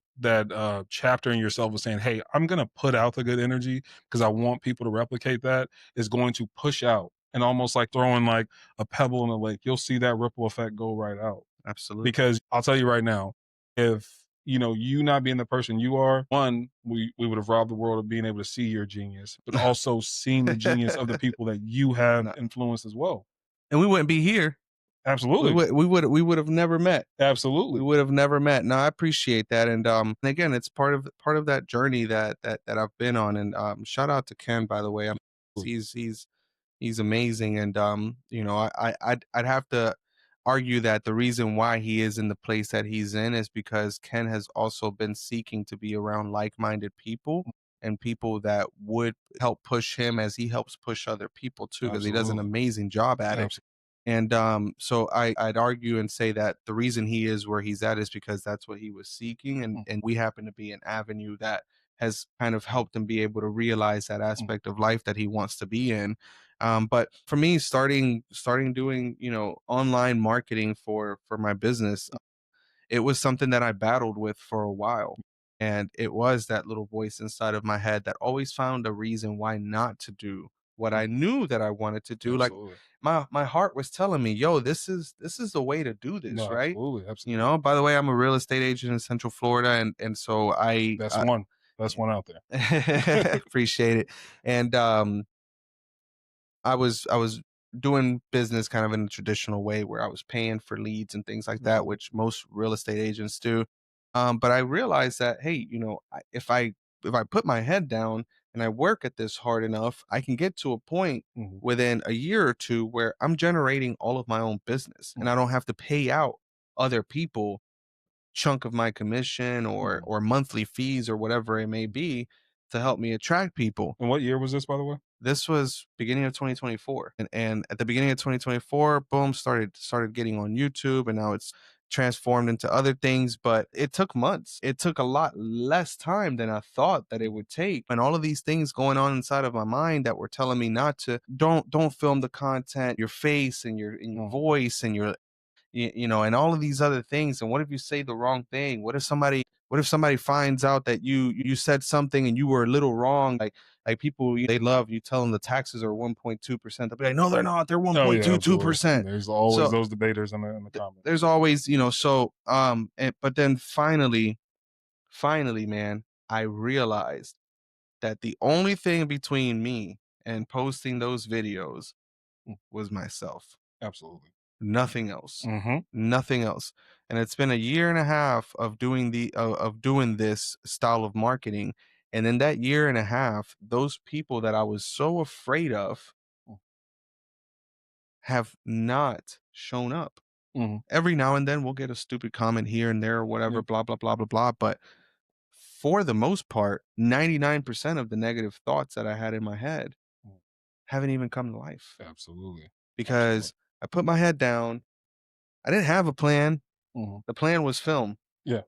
chapter in yourself of saying, hey, I'm going to put out the good energy because I want people to replicate that, is going to push out, and almost like throwing like a pebble in the lake. You'll see that ripple effect go right out. Absolutely. Because I'll tell you right now, if you not being the person you are, one, we would have robbed the world of being able to see your genius, but also seeing the genius of the people that you have No. influenced as well. And we wouldn't be here. Absolutely. We would have never met. Absolutely. We would have never met. No, I appreciate that. And again, it's part of that journey that I've been on. And shout out to Ken, by the way. He's amazing. And I'd have to argue that the reason why he is in the place that he's in is because Ken has also been seeking to be around like-minded people and people that would help push him as he helps push other people too, because he does an Absolutely. amazing job at it. Absolutely. And so I'd argue and say that the reason he is where he's at is because that's what he was seeking. And we happen to be an avenue that has kind of helped him be able to realize that aspect of life that he wants to be in. But for me, starting doing, online marketing for my business, it was something that I battled with for a while. And it was that little voice inside of my head that always found a reason why not to do what I knew that I wanted to do. Like Absolutely. my heart was telling me, yo, this is the way to do this, No, right? absolutely. Absolutely. By the way, I'm a real estate agent in Central Florida, and so That's one. That's one out there. appreciate it. And I was doing business kind of in a traditional way where I was paying for leads and things like that, which most real estate agents do. But I realized that, hey, if I put my head down and I work at this hard enough, I can get to a point within a year or two where I'm generating all of my own business and I don't have to pay out other people chunk of my commission or monthly fees or whatever it may be to help me attract people. And what year was this, by the way? This was beginning of 2024. And at the beginning of 2024, boom, started getting on YouTube, and now it's transformed into other things, but it took months. It took a lot less time than I thought that it would take. And all of these things going on inside of my mind that were telling me not to, don't film the content, your face and your voice and your and all of these other things. And what if you say the wrong thing? What if somebody finds out that you said something and you were a little wrong? Like people, they love you tell them the taxes are 1.2%. They'll be like, no, they're not. They're 1.22%. There's always So those debaters in the comments. there's always, so but then finally, man, I realized that the only thing between me and posting those videos was myself. Absolutely. Nothing else. Mm-hmm. Nothing else. And it's been a year and a half of doing doing this style of marketing. And in that year and a half, those people that I was so afraid of have not shown up. Every now and then we'll get a stupid comment here and there or whatever, blah, blah, blah, blah, blah. But for the most part, 99% of the negative thoughts that I had in my head haven't even come to life. Absolutely. Because I put my head down. I didn't have a plan. The plan was film. Yeah.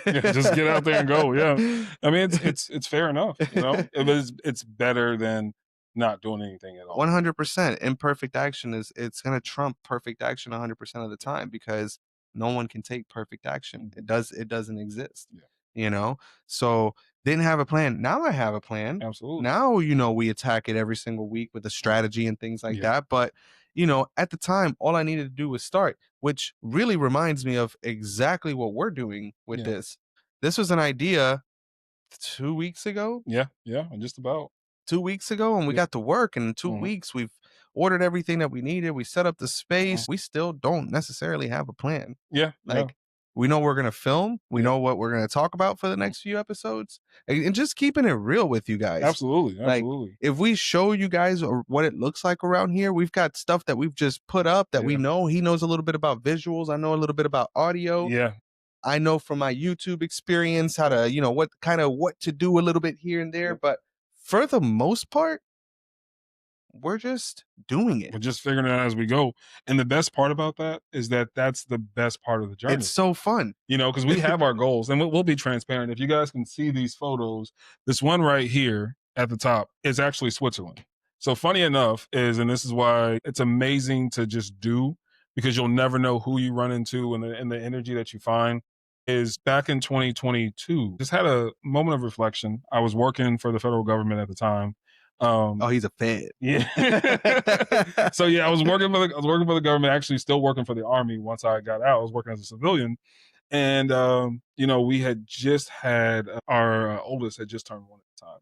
Just get out there and go. Yeah. I mean, it's fair enough. It's better than not doing anything at all. 100%. Imperfect action it's going to trump perfect action 100% of the time, because no one can take perfect action. It doesn't exist. So didn't have a plan. Now I have a plan. Absolutely. Now, we attack it every single week with a strategy and things like that. But, at the time, all I needed to do was start, which really reminds me of exactly what we're doing with this. This was an idea 2 weeks ago. Yeah. Just about 2 weeks ago, and we got to work. And in 2 weeks, we've ordered everything that we needed. We set up the space. We still don't necessarily have a plan. Yeah. We know we're going to film. We know what we're going to talk about for the next few episodes, and just keeping it real with you guys. Absolutely. Like, if we show you guys what it looks like around here, we've got stuff that we've just put up that we know. He knows a little bit about visuals. I know a little bit about audio. Yeah. I know from my YouTube experience how to, what to do a little bit here and there. But for the most part, we're just doing it. We're just figuring it out as we go. And the best part about that is that that's the best part of the journey. It's so fun. Because we have our goals, and we'll be transparent. If you guys can see these photos, this one right here at the top is actually Switzerland. So funny enough and this is why it's amazing to just do, because you'll never know who you run into, and the energy that you find is back in 2022. Just had a moment of reflection. I was working for the federal government at the time. Oh, he's a Fed. Yeah. So yeah, I was working for the government, actually still working for the Army once I got out. I was working as a civilian. And we had just had our oldest had just turned 1 at the time.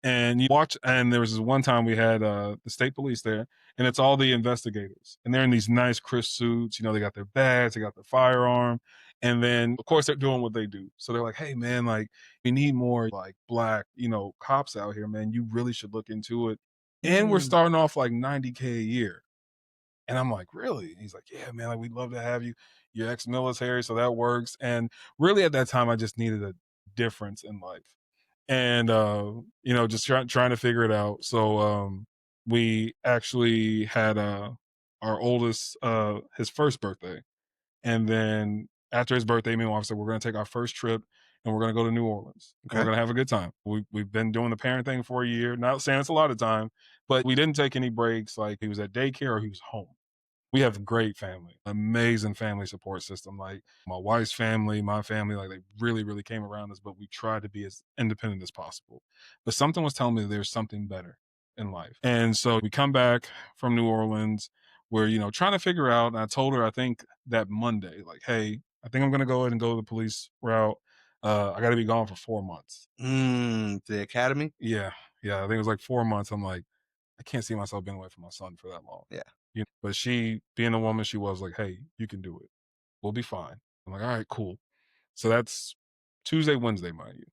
And you watch, and there was this one time we had the state police there, and it's all the investigators, and they're in these nice crisp suits. They got their badge, they got their firearm, and then of course they're doing what they do. So they're like, "Hey man, like we need more like black, cops out here, man. You really should look into it." And we're starting off like 90K a year. And I'm like, really? And he's like, yeah, man, like we'd love to have you. You're ex-military, so that works. And really at that time, I just needed a difference in life. And just trying to figure it out. So we actually had our oldest his first birthday. And then after his birthday, me and my wife said, we're gonna take our first trip and we're gonna go to New Orleans. And we're gonna have a good time. We've been doing the parent thing for a year. Not saying it's a lot of time, but we didn't take any breaks. Like he was at daycare or he was home. We have a great family, amazing family support system. Like my wife's family, my family, like they really, really came around us, but we tried to be as independent as possible. But something was telling me there's something better in life. And so we come back from New Orleans. We're, trying to figure out. And I told her, I think that Monday, like, hey, I think I'm going to go ahead and go the police route. I got to be gone for 4 months. The academy? Yeah. Yeah. I think it was like 4 months. I'm like, I can't see myself being away from my son for that long. Yeah. But she, being the woman she was, like, hey, you can do it. We'll be fine. I'm like, all right, cool. So that's Tuesday, Wednesday, mind you.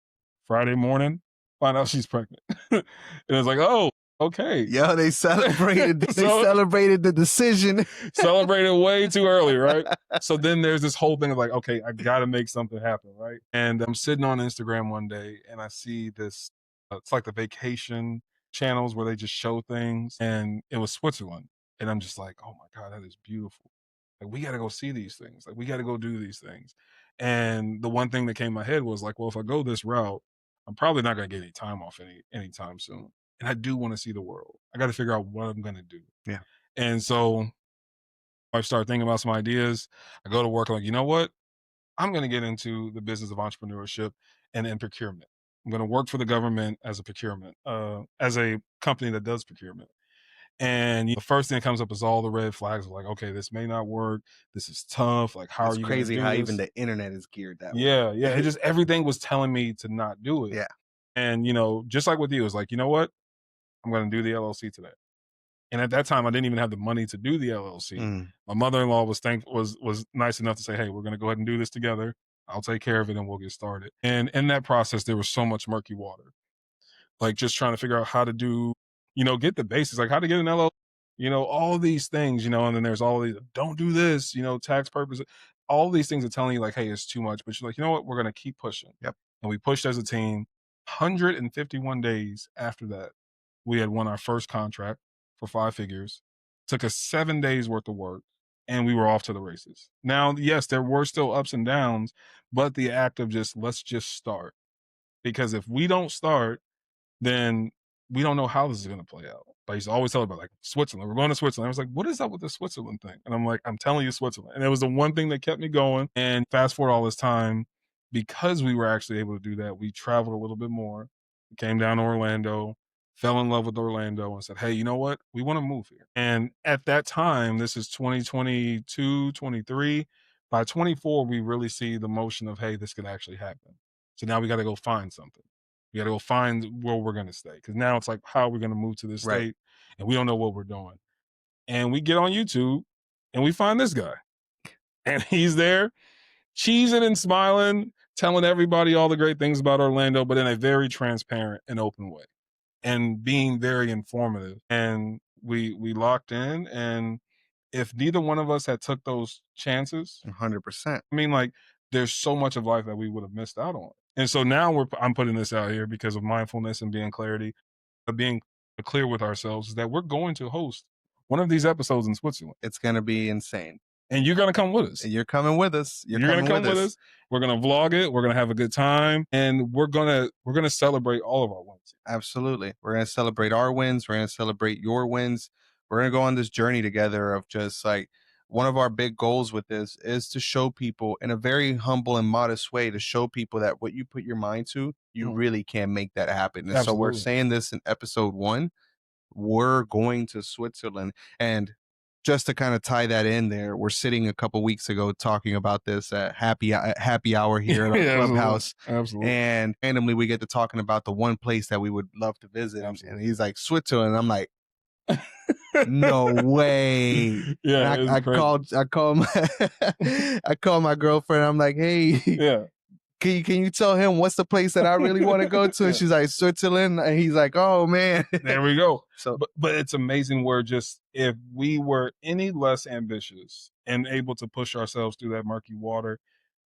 Friday morning, find out she's pregnant. And it's like, oh, okay. Yo, they celebrated. They celebrated the decision. Celebrated way too early, right? So then there's this whole thing of like, okay, I got to make something happen, right? And I'm sitting on Instagram one day and I see this, it's like the vacation channels where they just show things. And it was Switzerland. And I'm just like, oh my God, that is beautiful. Like, we got to go see these things. Like, we got to go do these things. And the one thing that came in my head was like, well, if I go this route, I'm probably not going to get any time off anytime soon. And I do want to see the world. I got to figure out what I'm going to do. Yeah. And so I start thinking about some ideas. I go to work, like, you know what? I'm going to get into the business of entrepreneurship and in procurement. I'm going to work for the government as as a company that does procurement. And the first thing that comes up is all the red flags of like, okay, this may not work. This is tough. Like, how are you going to do this? It's crazy how even the internet is geared that way. Yeah. It just, everything was telling me to not do it. Yeah. And, just like with you, it's like, you know what? I'm going to do the LLC today. And at that time, I didn't even have the money to do the LLC. My mother-in-law was nice enough to say, hey, we're going to go ahead and do this together. I'll take care of it and we'll get started. And in that process, there was so much murky water. Like just trying to figure out how to do, get the basics, like how to get an LLC, all these things, and then there's all these, don't do this, tax purposes. All these things are telling you like, hey, it's too much. But you're like, you know what? We're going to keep pushing. Yep. And we pushed as a team. 151 days after that, we had won our first contract for 5 figures. Took us 7 days worth of work, and we were off to the races. Now, yes, there were still ups and downs, but the act of let's just start. Because if we don't start, then we don't know how this is going to play out. But I used to always tell about like Switzerland. We're going to Switzerland. I was like, what is up with the Switzerland thing? And I'm like, I'm telling you, Switzerland. And it was the one thing that kept me going. And fast forward all this time, because we were actually able to do that, we traveled a little bit more. We came down to Orlando, fell in love with Orlando, and said, hey, you know what? We want to move here. And at that time, this is 2022, 23. By 24, we really see the motion of, hey, this could actually happen. So now we got to go find something. We got to go find where we're going to stay. Because now it's like, how are we going to move to this state? And we don't know what we're doing. And we get on YouTube and we find this guy. And he's there, cheesing and smiling, telling everybody all the great things about Orlando, but in a very transparent and open way. And being very informative. And we locked in. And if neither one of us had took those chances, 100%. I mean, like, there's so much of life that we would have missed out on. And so now I'm putting this out here because of mindfulness and being being clear with ourselves, is that we're going to host one of these episodes in Switzerland. It's going to be insane. And you're going to come with us. And you're coming with us. You're going to come with us. We're going to vlog it. We're going to have a good time. And we're going to celebrate all of our wins. Absolutely. We're going to celebrate our wins. We're going to celebrate your wins. We're going to go on this journey together of just like one of our big goals with this is to show people in a very humble and modest way, to show people that what you put your mind to, you really can make that happen. And so we're Absolutely. saying this in episode 1, we're going to Switzerland. And just to kind of tie that in there, we're sitting a couple weeks ago talking about this at happy hour here at our Yeah, clubhouse. absolutely. And randomly we get to talking about the one place that we would love to visit. And he's like, Switzerland. And I'm like, no way. Yeah, And it's I crazy. called my I called my girlfriend. I'm like, hey, Yeah. Can you tell him what's the place that I really want to go to? And she's like, Switzerland. And he's like, oh man. There we go. So but it's amazing where just if we were any less ambitious and able to push ourselves through that murky water,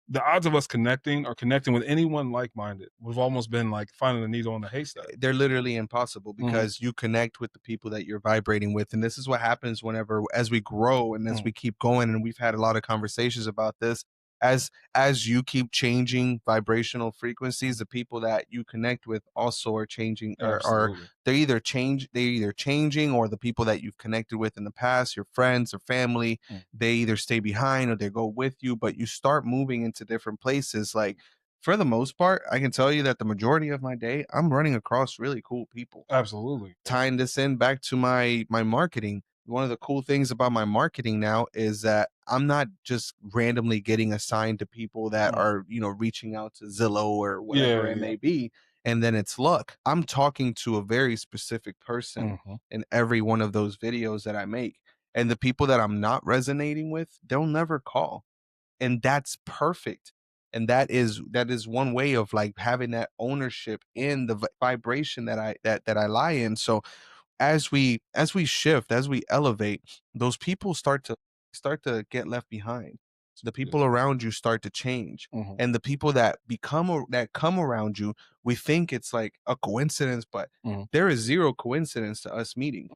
the odds of us connecting with anyone like-minded would have almost been like finding a needle in a haystack. they're literally impossible, because you connect with the people that you're vibrating with. And this is what happens whenever, as we grow and as we keep going, and we've had a lot of conversations about this, as you keep changing vibrational frequencies, the people that you connect with also are changing, are they're either changing, or the people that you've connected with in the past, your friends or family, they either stay behind or they go with you, but you start moving into different places. Like, for the most part, I can tell you that the majority of my day, I'm running across really cool people. Absolutely. Tying this in back to my marketing, one of the cool things about my marketing now is that I'm not just randomly getting assigned to people that are, reaching out to Zillow or whatever it may be, and then it's luck. I'm talking to a very specific person in every one of those videos that I make. And the people that I'm not resonating with, they'll never call. And that's perfect. And that is one way of like having that ownership in the vibration that I lie in. So as we shift, as we elevate, those people start to get left behind. The people around you start to change. And the people that come around you, we think it's like a coincidence, but there is zero coincidence to us meeting.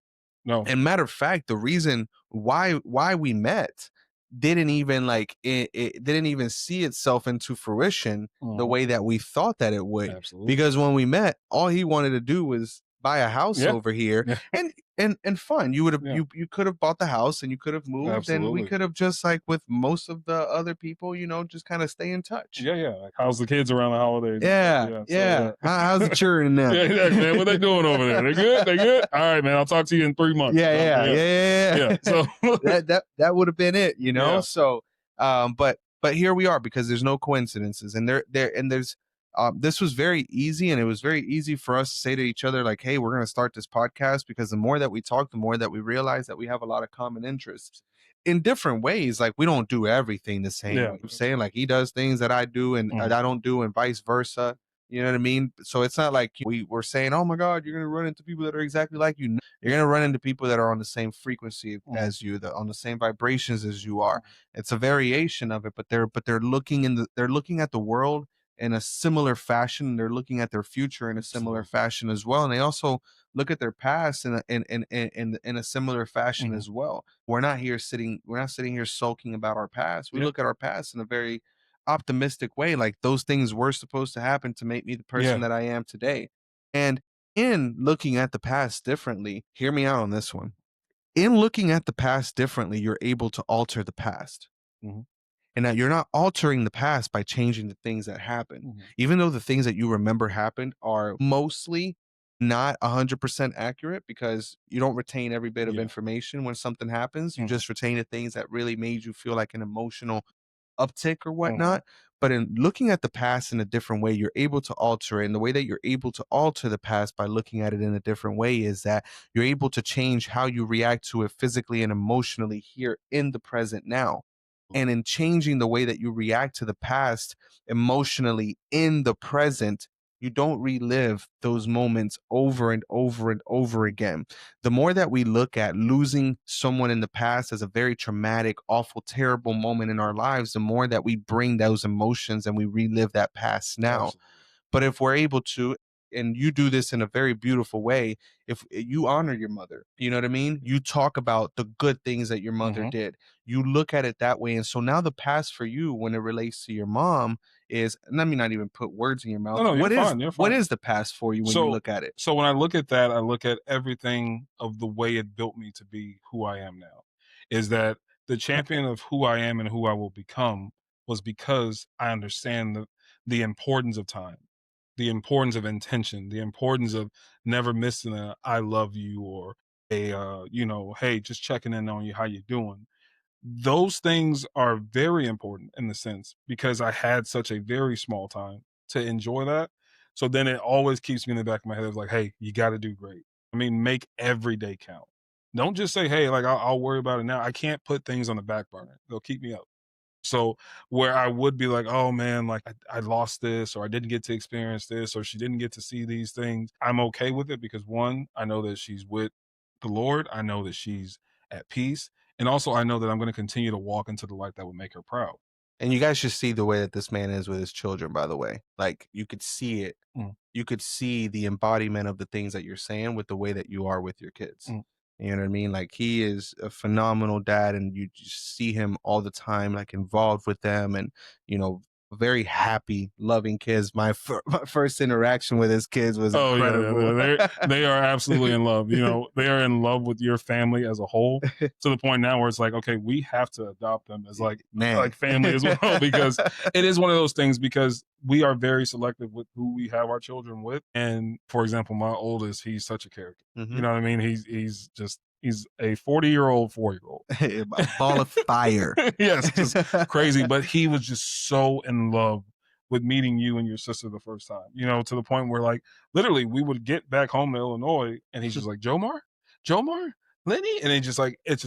No. And matter of fact, the reason why we met didn't even it didn't even see itself into fruition the way that we thought that it would. Absolutely. Because when we met, all he wanted to do was buy a house over here. And fun. You would have you could have bought the house and you could have moved, and we could have just, like with most of the other people, just kind of stay in touch. Yeah. Like, how's the kids around the holidays? Yeah. How's the children now? Yeah, exactly, man. What they doing over there? They good? They good? All right, man. I'll talk to you in 3 months. Yeah. So that would have been it, Yeah. So but here we are, because there's no coincidences, and there's this was very easy, and it was very easy for us to say to each other, like, hey, we're going to start this podcast, because the more that we talk, the more that we realize that we have a lot of common interests in different ways. Like, we don't do everything the same. Yeah. I'm saying, like, he does things that I do and I don't do, and vice versa. You know what I mean? So it's not like we were saying, oh my God, you're going to run into people that are exactly like you. No, you're going to run into people that are on the same frequency as you, on the same vibrations as you are. It's a variation of it, but they're looking at the world in a similar fashion. They're looking at their future in a similar fashion as well. And they also look at their past in a similar fashion as well. We're not sitting here sulking about our past. We look at our past in a very optimistic way. Like, those things were supposed to happen to make me the person that I am today. And in looking at the past differently, hear me out on this one. In looking at the past differently, you're able to alter the past. And that you're not altering the past by changing the things that happened. Even though the things that you remember happened are mostly not 100% accurate, because you don't retain every bit of information when something happens. You just retain the things that really made you feel like an emotional uptick or whatnot. But in looking at the past in a different way, you're able to alter it. And the way that you're able to alter the past by looking at it in a different way is that you're able to change how you react to it physically and emotionally here in the present now. And in changing the way that you react to the past emotionally in the present, you don't relive those moments over and over and over again. The more that we look at losing someone in the past as a very traumatic, awful, terrible moment in our lives, the more that we bring those emotions and we relive that past now. Absolutely. But if we're able to, and you do this in a very beautiful way, if you honor your mother, you know what I mean? You talk about the good things that your mother did. You look at it that way. And so now the past for you, when it relates to your mom, is, let me not even put words in your mouth. No, What you're is fine. what is the past for you when you look at it? So when I look at that, I look at everything of the way it built me to be who I am now. Is that The champion of who I am and who I will become was because I understand the importance of time, the importance of intention, the importance of never missing a "I love you" or a "Hey, just checking in on you, how you doing." Those things are very important in the sense because I had such a very small time to enjoy that. So then it always keeps me in the back of my head. It's like, hey, you got to do great. I mean, make every day count. Don't just say, hey, like I'll worry about it now. I can't put things on the back burner. They'll keep me up. So where I would be like, oh man, like I lost this, or I didn't get to experience this, or she didn't get to see these things. I'm okay with it because one, I know that she's with the Lord. I know that she's at peace. And also I know that I'm going to continue to walk into the light that would make her proud. And you guys should see the way that this man is with his children, by the way. Like, you could see it. Mm. You could see the embodiment of the things that you're saying with the way that you are with your kids. Mm. You know what I mean? Like, he is a phenomenal dad, and you just see him all the time, like, involved with them, and, very happy, loving kids. My first interaction with his kids was Oh incredible. yeah. They are absolutely in love. They are in love with your family as a whole, to the point now where it's like, okay, we have to adopt them as like Man. family as well, because it is one of those things, because we are very selective with who we have our children with. And for example, my oldest, he's such a character. You know what I mean? He's a 40-year-old 4-year-old. A ball of fire. Yes, just crazy. But he was just so in love with meeting you and your sister the first time, to the point where like literally we would get back home to Illinois and he's just like, Jomar, Lenny. And it's just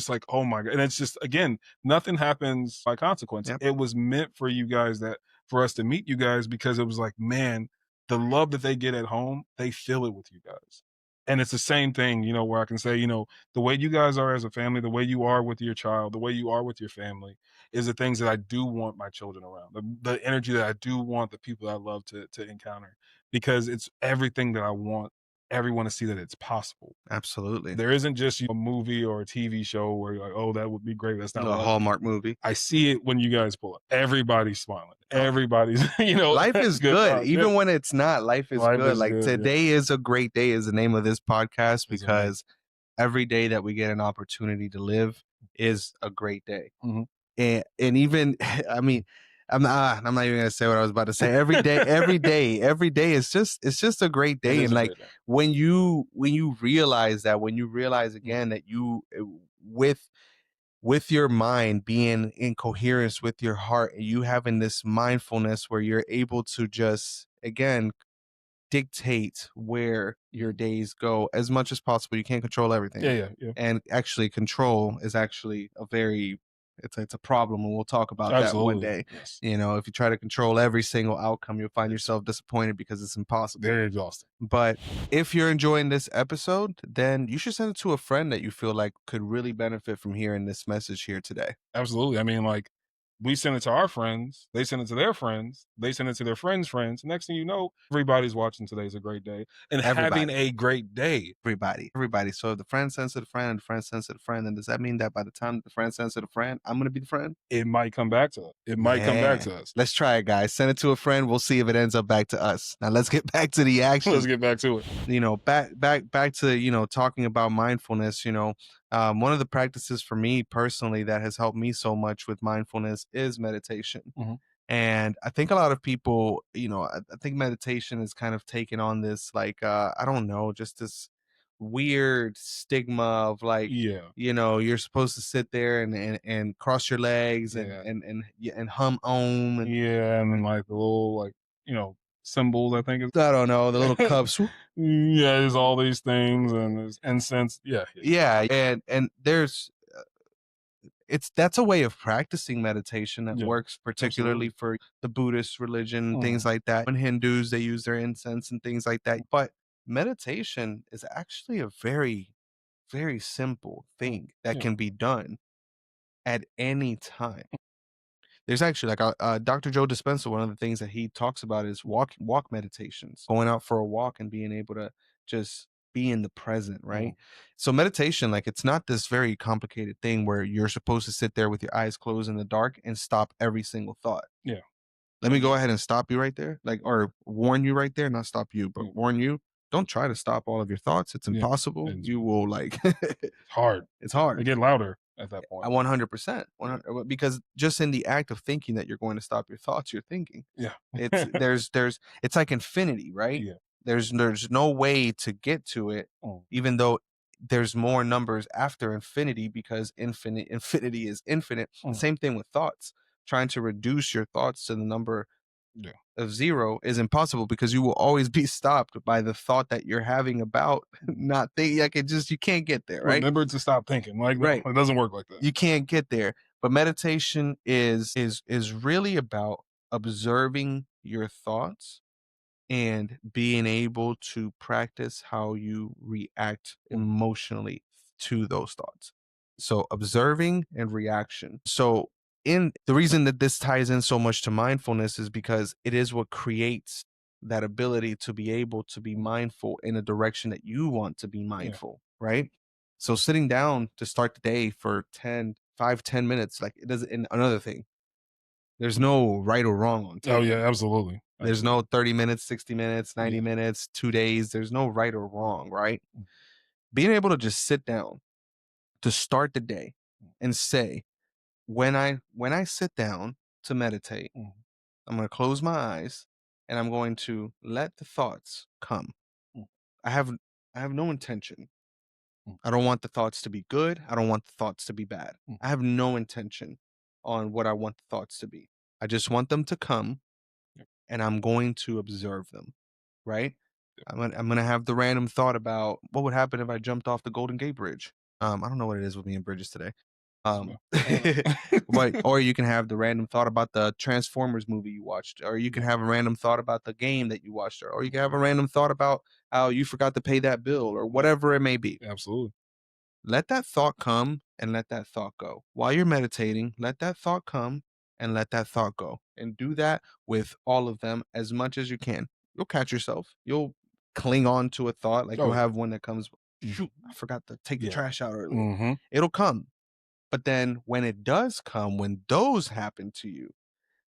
like, oh my God. And it's just, again, nothing happens by consequence. Yep. It was meant for you guys, for us to meet you guys, because it was like, man, the love that they get at home, they feel it with you guys. And it's the same thing, where I can say, the way you guys are as a family, the way you are with your child, the way you are with your family is the things that I do want my children around, the energy that I do want the people that I love to encounter, because it's everything that I want everyone to see that it's possible. Absolutely. There isn't just a movie or a TV show where you're like, oh, that would be great. That's not A Hallmark movie. I see it when you guys pull up. Everybody's smiling. Everybody's, life is good. Even when it's not, life is good. Like, today is a great day is the name of this podcast, because every day that we get an opportunity to live is a great day. And even, I mean, I'm not even gonna say what I was about to say. Every day is just a great day. And like, when you realize that, when you realize again that you with your mind being in coherence with your heart, and you having this mindfulness where you're able to just, again, dictate where your days go as much as possible. You can't control everything. Yeah. And actually, control is actually it's a problem, and we'll talk about that one day. Yes. If you try to control every single outcome, you'll find yourself disappointed because it's impossible. Very exhausting. But if you're enjoying this episode, then you should send it to a friend that you feel like could really benefit from hearing this message here today. Absolutely. I mean, like, we send it to our friends, they send it to their friends, they send it to their friends' friends. Next thing you know, everybody's watching Today's a Great Day and having a great day. Everybody. So if the friend sends it to the friend, and the friend sends it to the friend, then does that mean that by the time the friend sends it to the friend, I'm going to be the friend? It might come back to us. Let's try it, guys. Send it to a friend. We'll see if it ends up back to us. Now let's get back to the action. Let's get back to it. Back to, talking about mindfulness, one of the practices for me personally that has helped me so much with mindfulness is meditation. And I think a lot of people, I think meditation is kind of taken on this, like, I don't know, just this weird stigma of like, you're supposed to sit there and cross your legs and hum om. And and like the little, like, symbols, I think. I don't know, the little cups. There's all these things, and there's incense. And there's that's a way of practicing meditation that works particularly for the Buddhist religion, things like that. When Hindus, they use their incense and things like that. But meditation is actually a very, very simple thing that can be done at any time. There's actually like Dr. Joe Dispenza. One of the things that he talks about is walk meditations, going out for a walk and being able to just be in the present, right? So meditation, like, it's not this very complicated thing where you're supposed to sit there with your eyes closed in the dark and stop every single thought. Let me go ahead and stop you right there, like, or warn you right there, not stop you, but warn you. Don't try to stop all of your thoughts. It's impossible. You will, like, hard. It's hard. They get louder at that point. 100%. Yeah. Because just in the act of thinking that you're going to stop your thoughts, you're thinking. Yeah. There's it's like infinity, right? Yeah. There's no way to get to it, Mm. even though there's more numbers after infinity, because infinity is infinite. Mm. Same thing with thoughts. Trying to reduce your thoughts to the number Yeah. of zero is impossible, because you will always be stopped by the thought that you're having about not thinking. Like, you can't get there, right? Remember to stop thinking. Like, no, Right. it doesn't work like that. You can't get there. But meditation is really about observing your thoughts and being able to practice how you react emotionally to those thoughts. So observing and reaction. So in the reason that this ties in so much to mindfulness is because it is what creates that ability to be able to be mindful in a direction that you want to be mindful, right? So sitting down to start the day for 10 minutes, like, it doesn't. And another thing, there's no right or wrong on Oh taking yeah, it. absolutely. There's no 30 minutes, 60 minutes, 90 Yeah. minutes, 2 days. There's no right or wrong, right? Being able to just sit down to start the day and say, when I sit down to meditate, I'm going to close my eyes and I'm going to let the thoughts come. I have I have no intention. I don't want the thoughts to be good. I don't want the thoughts to be bad. I have no intention on what I want the thoughts to be. I just want them to come, and I'm going to observe them, right? I'm gonna have the random thought about what would happen if I jumped off the Golden Gate Bridge. I don't know what it is with me and bridges today. Yeah. I don't But know. or you can have the random thought about the Transformers movie you watched, or you can have a random thought about the game that you watched, or you can have a random thought about how you forgot to pay that bill, or whatever it may be. Absolutely. Let that thought come and let that thought go. While you're meditating, let that thought come and let that thought go. And do that with all of them as much as you can. You'll catch yourself. You'll cling on to a thought. Like, Oh, you'll yeah. have one that comes, shoot, I forgot to take the Yeah. trash out earlier. Mm-hmm. It'll come. But then when it does come, when those happen to you,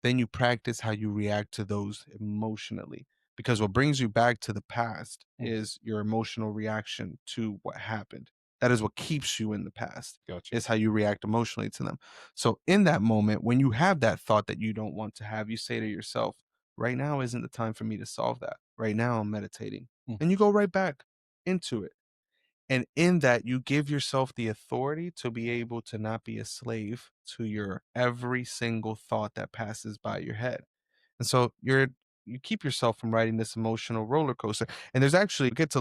then you practice how you react to those emotionally. Because what brings you back to the past is your emotional reaction to what happened. That is what keeps you in the past, Gotcha. is how you react emotionally to them. So in that moment, when you have that thought that you don't want to have, you say to yourself, right now isn't the time for me to solve that. Right now I'm meditating. And you go right back into it. And in that, you give yourself the authority to be able to not be a slave to your every single thought that passes by your head. And so you keep yourself from riding this emotional roller coaster. And there's actually it gets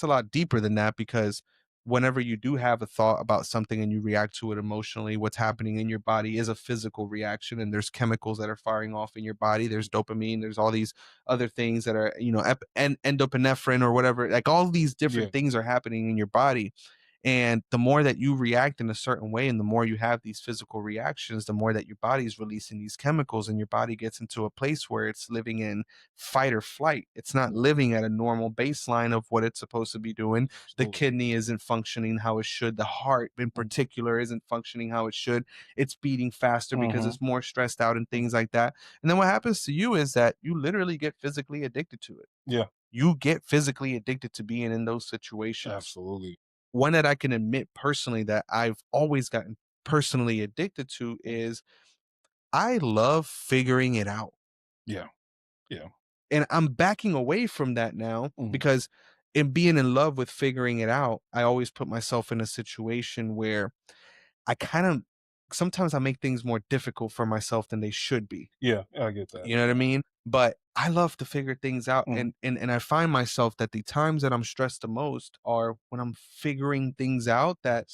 a lot deeper than that, because whenever you do have a thought about something and you react to it emotionally, what's happening in your body is a physical reaction, and there's chemicals that are firing off in your body. There's dopamine, there's all these other things that are, endopinephrine or whatever. Like, all these Yeah. different things are happening in your body. And the more that you react in a certain way and the more you have these physical reactions, the more that your body is releasing these chemicals, and your body gets into a place where it's living in fight or flight. It's not living at a normal baseline of what it's supposed to be doing. The Absolutely. kidney isn't functioning how it should. The heart in particular isn't functioning how it should. It's beating faster because it's more stressed out and things like that. And then what happens to you is that you literally get physically addicted to it. Yeah. You get physically addicted to being in those situations. Absolutely. One that I can admit personally that I've always gotten personally addicted to is I love figuring it out. Yeah. Yeah. And I'm backing away from that now, because in being in love with figuring it out, I always put myself in a situation where I kind of sometimes I make things more difficult for myself than they should be. Yeah. I get that. You know what I mean? But I love to figure things out. And I find myself that the times that I'm stressed the most are when I'm figuring things out that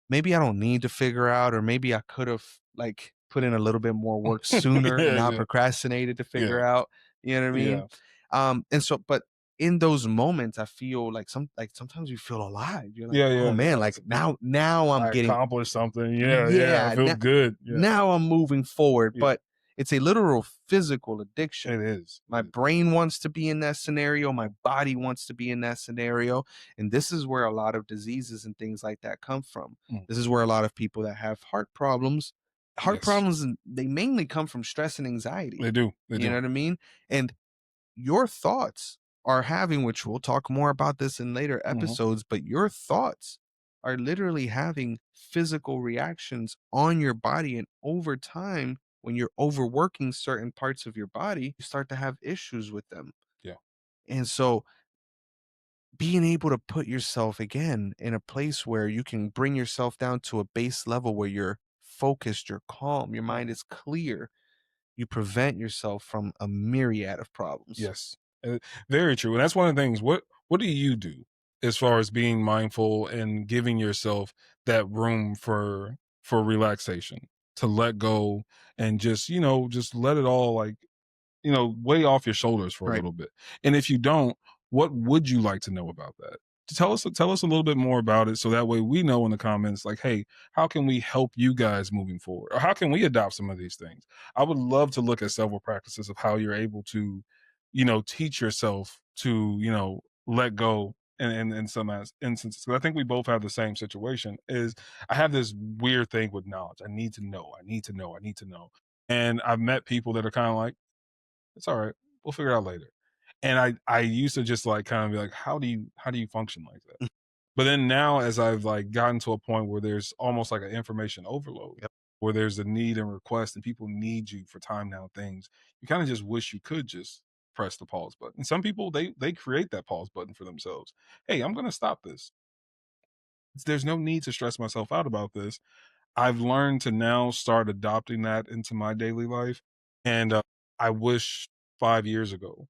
maybe I don't need to figure out, or maybe I could have, like, put in a little bit more work sooner and Yeah. not Yeah. procrastinated to figure out. You know what I mean? Yeah. And so, but in those moments, I feel like sometimes you feel alive. You're like, Yeah. oh Yeah. man, Yeah. like now I'm I getting, accomplished something. Yeah. Yeah. I yeah, feel good. Yeah. now I'm moving forward. Yeah. But it's a literal physical addiction. It is. My brain wants to be in that scenario. My body wants to be in that scenario. And this is where a lot of diseases and things like that come from. This is where a lot of people that have heart problems, Yes. they mainly come from stress and anxiety. They do. They You do. know what I mean? And your thoughts are having, which we'll talk more about this in later episodes, but your thoughts are literally having physical reactions on your body. And over time, when you're overworking certain parts of your body, you start to have issues with them. Yeah. And so being able to put yourself again in a place where you can bring yourself down to a base level where you're focused, you're calm, your mind is clear, you prevent yourself from a myriad of problems. Yes, very true. And that's one of the things. What do you do as far as being mindful and giving yourself that room for relaxation, to let go and just just let it all like weigh off your shoulders for a Right. little bit. And if you don't, what would you like to know about that? Tell us a little bit more about it so that way we know in the comments like, hey, how can we help you guys moving forward? Or how can we adopt some of these things? I would love to look at several practices of how you're able to, teach yourself to, let go in some instances. 'Cause I think we both have the same situation is I have this weird thing with knowledge. I need to know, I need to know, I need to know. And I've met people that are kind of like, it's all right. We'll figure it out later. And I used to just like kind of be like, how do you function like that? Mm. But then now as I've like gotten to a point where there's almost like an information overload, Yep. where there's a need and request and people need you for time now things, you kind of just wish you could just press the pause button. Some people they create that pause button for themselves. Hey, I'm gonna stop this. There's no need to stress myself out about this. I've learned to now start adopting that into my daily life. And I wish 5 years ago,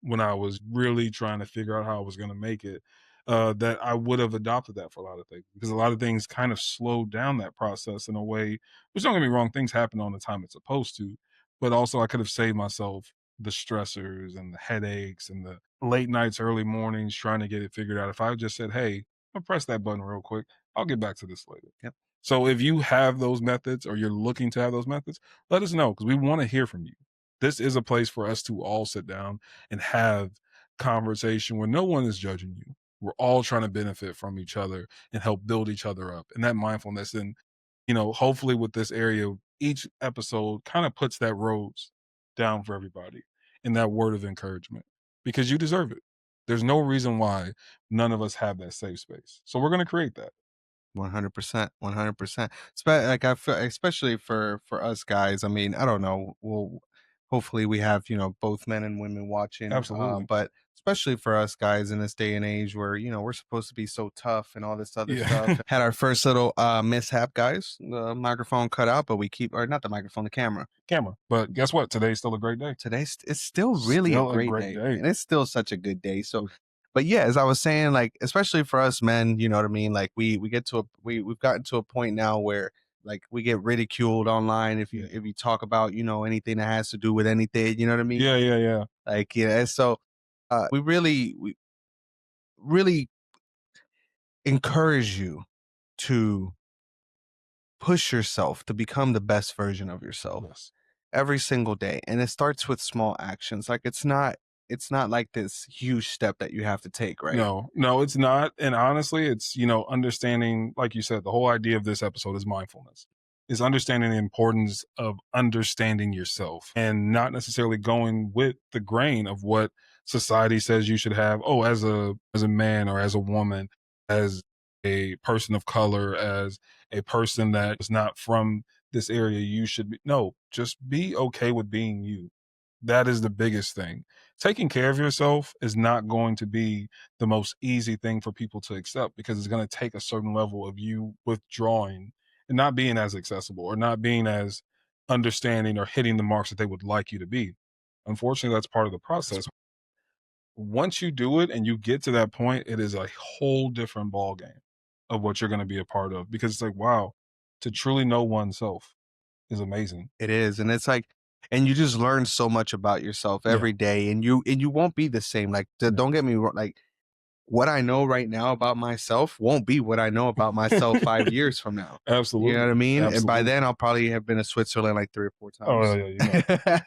when I was really trying to figure out how I was going to make it, that I would have adopted that for a lot of things because a lot of things kind of slowed down that process in a way, which don't get me wrong, things happen on the time it's supposed to, but also I could have saved myself the stressors and the headaches and the late nights, early mornings trying to get it figured out. If I just said, hey, I'll press that button real quick, I'll get back to this later. Yep. So if you have those methods or you're looking to have those methods, let us know because we want to hear from you. This is a place for us to all sit down and have conversation where no one is judging you. We're all trying to benefit from each other and help build each other up. And that mindfulness and hopefully with this area, each episode kind of puts that rose down for everybody and that word of encouragement because you deserve it. There's no reason why none of us have that safe space. So we're going to create that. 100%, 100%. Like I feel, especially for us guys. I mean, I don't know. Well, hopefully we have both men and women watching. Absolutely. But especially for us guys in this day and age where we're supposed to be so tough and all this other Yeah. stuff. Had our first little mishap, guys. The microphone cut out, but we keep or not the microphone, the camera. But guess what? Today's still a great day. Today's it's still really a Still a great great day, day. and it's still such a good day. So but yeah, as I was saying, like especially for us men, you know what I mean? Like we get to we've gotten to a point now where like we get ridiculed online if Yeah. you talk about, anything that has to do with anything, you know what I mean? Yeah. Like so we really encourage you to push yourself to become the best version of yourself Yes. every single day. And it starts with small actions. Like it's not like this huge step that you have to take, right? No, it's not. And honestly, it's, understanding, like you said, the whole idea of this episode is mindfulness, is understanding the importance of understanding yourself and not necessarily going with the grain of what society says you should have. Oh, as a man or as a woman, as a person of color, as a person that is not from this area, you should be. No, just be okay with being you. That is the biggest thing. Taking care of yourself is not going to be the most easy thing for people to accept because it's going to take a certain level of you withdrawing and not being as accessible or not being as understanding or hitting the marks that they would like you to be. Unfortunately, that's part of the process. Once you do it and you get to that point, it is a whole different ball game of what you're going to be a part of because it's like, wow, to truly know oneself is amazing. It is. And it's like and you just learn so much about yourself Yeah. every day and you won't be the same. Like Yeah. don't get me wrong, like what I know right now about myself won't be what I know about myself 5 years from now. You know Absolutely. what I mean? And by Absolutely. then I'll probably have been to Switzerland like 3 or 4 Oh, times.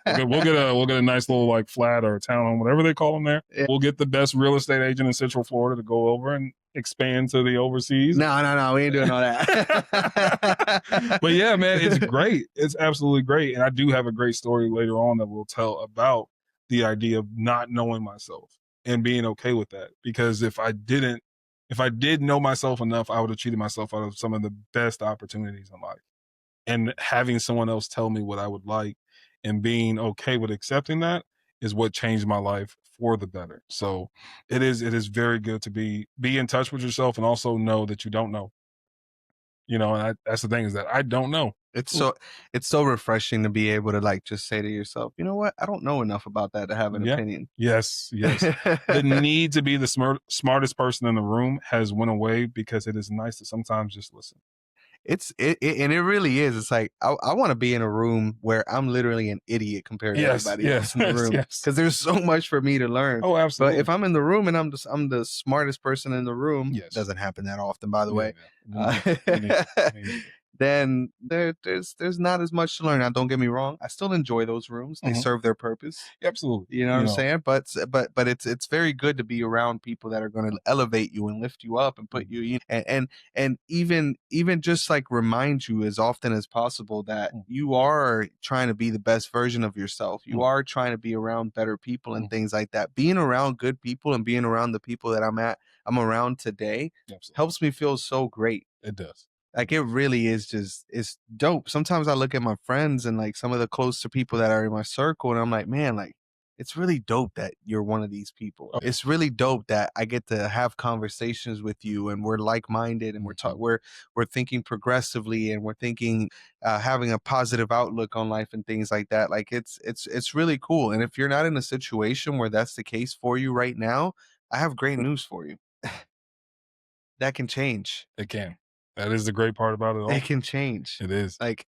yeah. We'll get a nice little like flat or a townhome, whatever they call them there. Yeah. We'll get the best real estate agent in Central Florida to go over and expand to the overseas. No, we ain't doing all that. But yeah, man, it's great. It's absolutely great. And I do have a great story later on that we'll tell about the idea of not knowing myself and being okay with that. Because if I didn't If I did know myself enough, I would have cheated myself out of some of the best opportunities in life. And having someone else tell me what I would like and being okay with accepting that is what changed my life for the better. So it is very good to be in touch with yourself and also know that you don't know. And that's the thing, is that I don't know. It's so refreshing to be able to like just say to yourself, you know what? I don't know enough about that to have an Yeah. opinion. Yes. The need to be the smartest person in the room has went away, because it is nice to sometimes just listen. And it really is. It's like I want to be in a room where I'm literally an idiot compared to everybody else in the room, because there's so much for me to learn. Oh, But absolutely. if I'm in the room and I'm the smartest person in the room, Yes. doesn't happen that often, by the way. Me neither. Then there's not as much to learn. Now, don't get me wrong, I still enjoy those rooms. They serve their purpose. Absolutely. You know what I'm saying? But it's very good to be around people that are going to elevate you and lift you up and put you and even just like remind you as often as possible that you are trying to be the best version of yourself. You are trying to be around better people and things like that. Being around good people and being around the people that I'm around today helps me feel so great. It does. Like, it really is it's dope. Sometimes I look at my friends and like some of the closer people that are in my circle, and I'm like, man, like, it's really dope that you're one of these people. It's really dope that I get to have conversations with you and we're like-minded and we're thinking progressively and we're thinking, having a positive outlook on life and things like that. Like, it's really cool. And if you're not in a situation where that's the case for you right now, I have great news for you. That can change. It can. That is the great part about it all. It can change. It is. Like,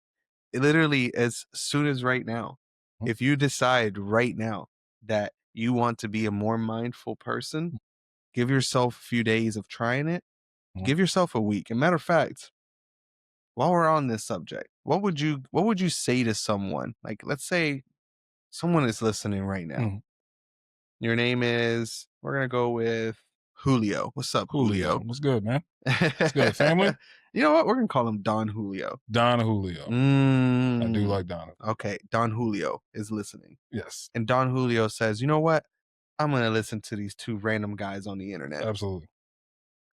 literally as soon as right now, if you decide right now that you want to be a more mindful person, give yourself a few days of trying it. Give yourself a week. And matter of fact, while we're on this subject, what would you say to someone? Like, let's say someone is listening right now. Your name is, we're gonna go with Julio. What's up, Julio? What's good, man? What's good, family? You know what? We're gonna call him Don Julio. Don Julio. I do like Don. Okay, Don Julio is listening. Yes. And Don Julio says, you know what? I'm gonna listen to these two random guys on the internet. Absolutely.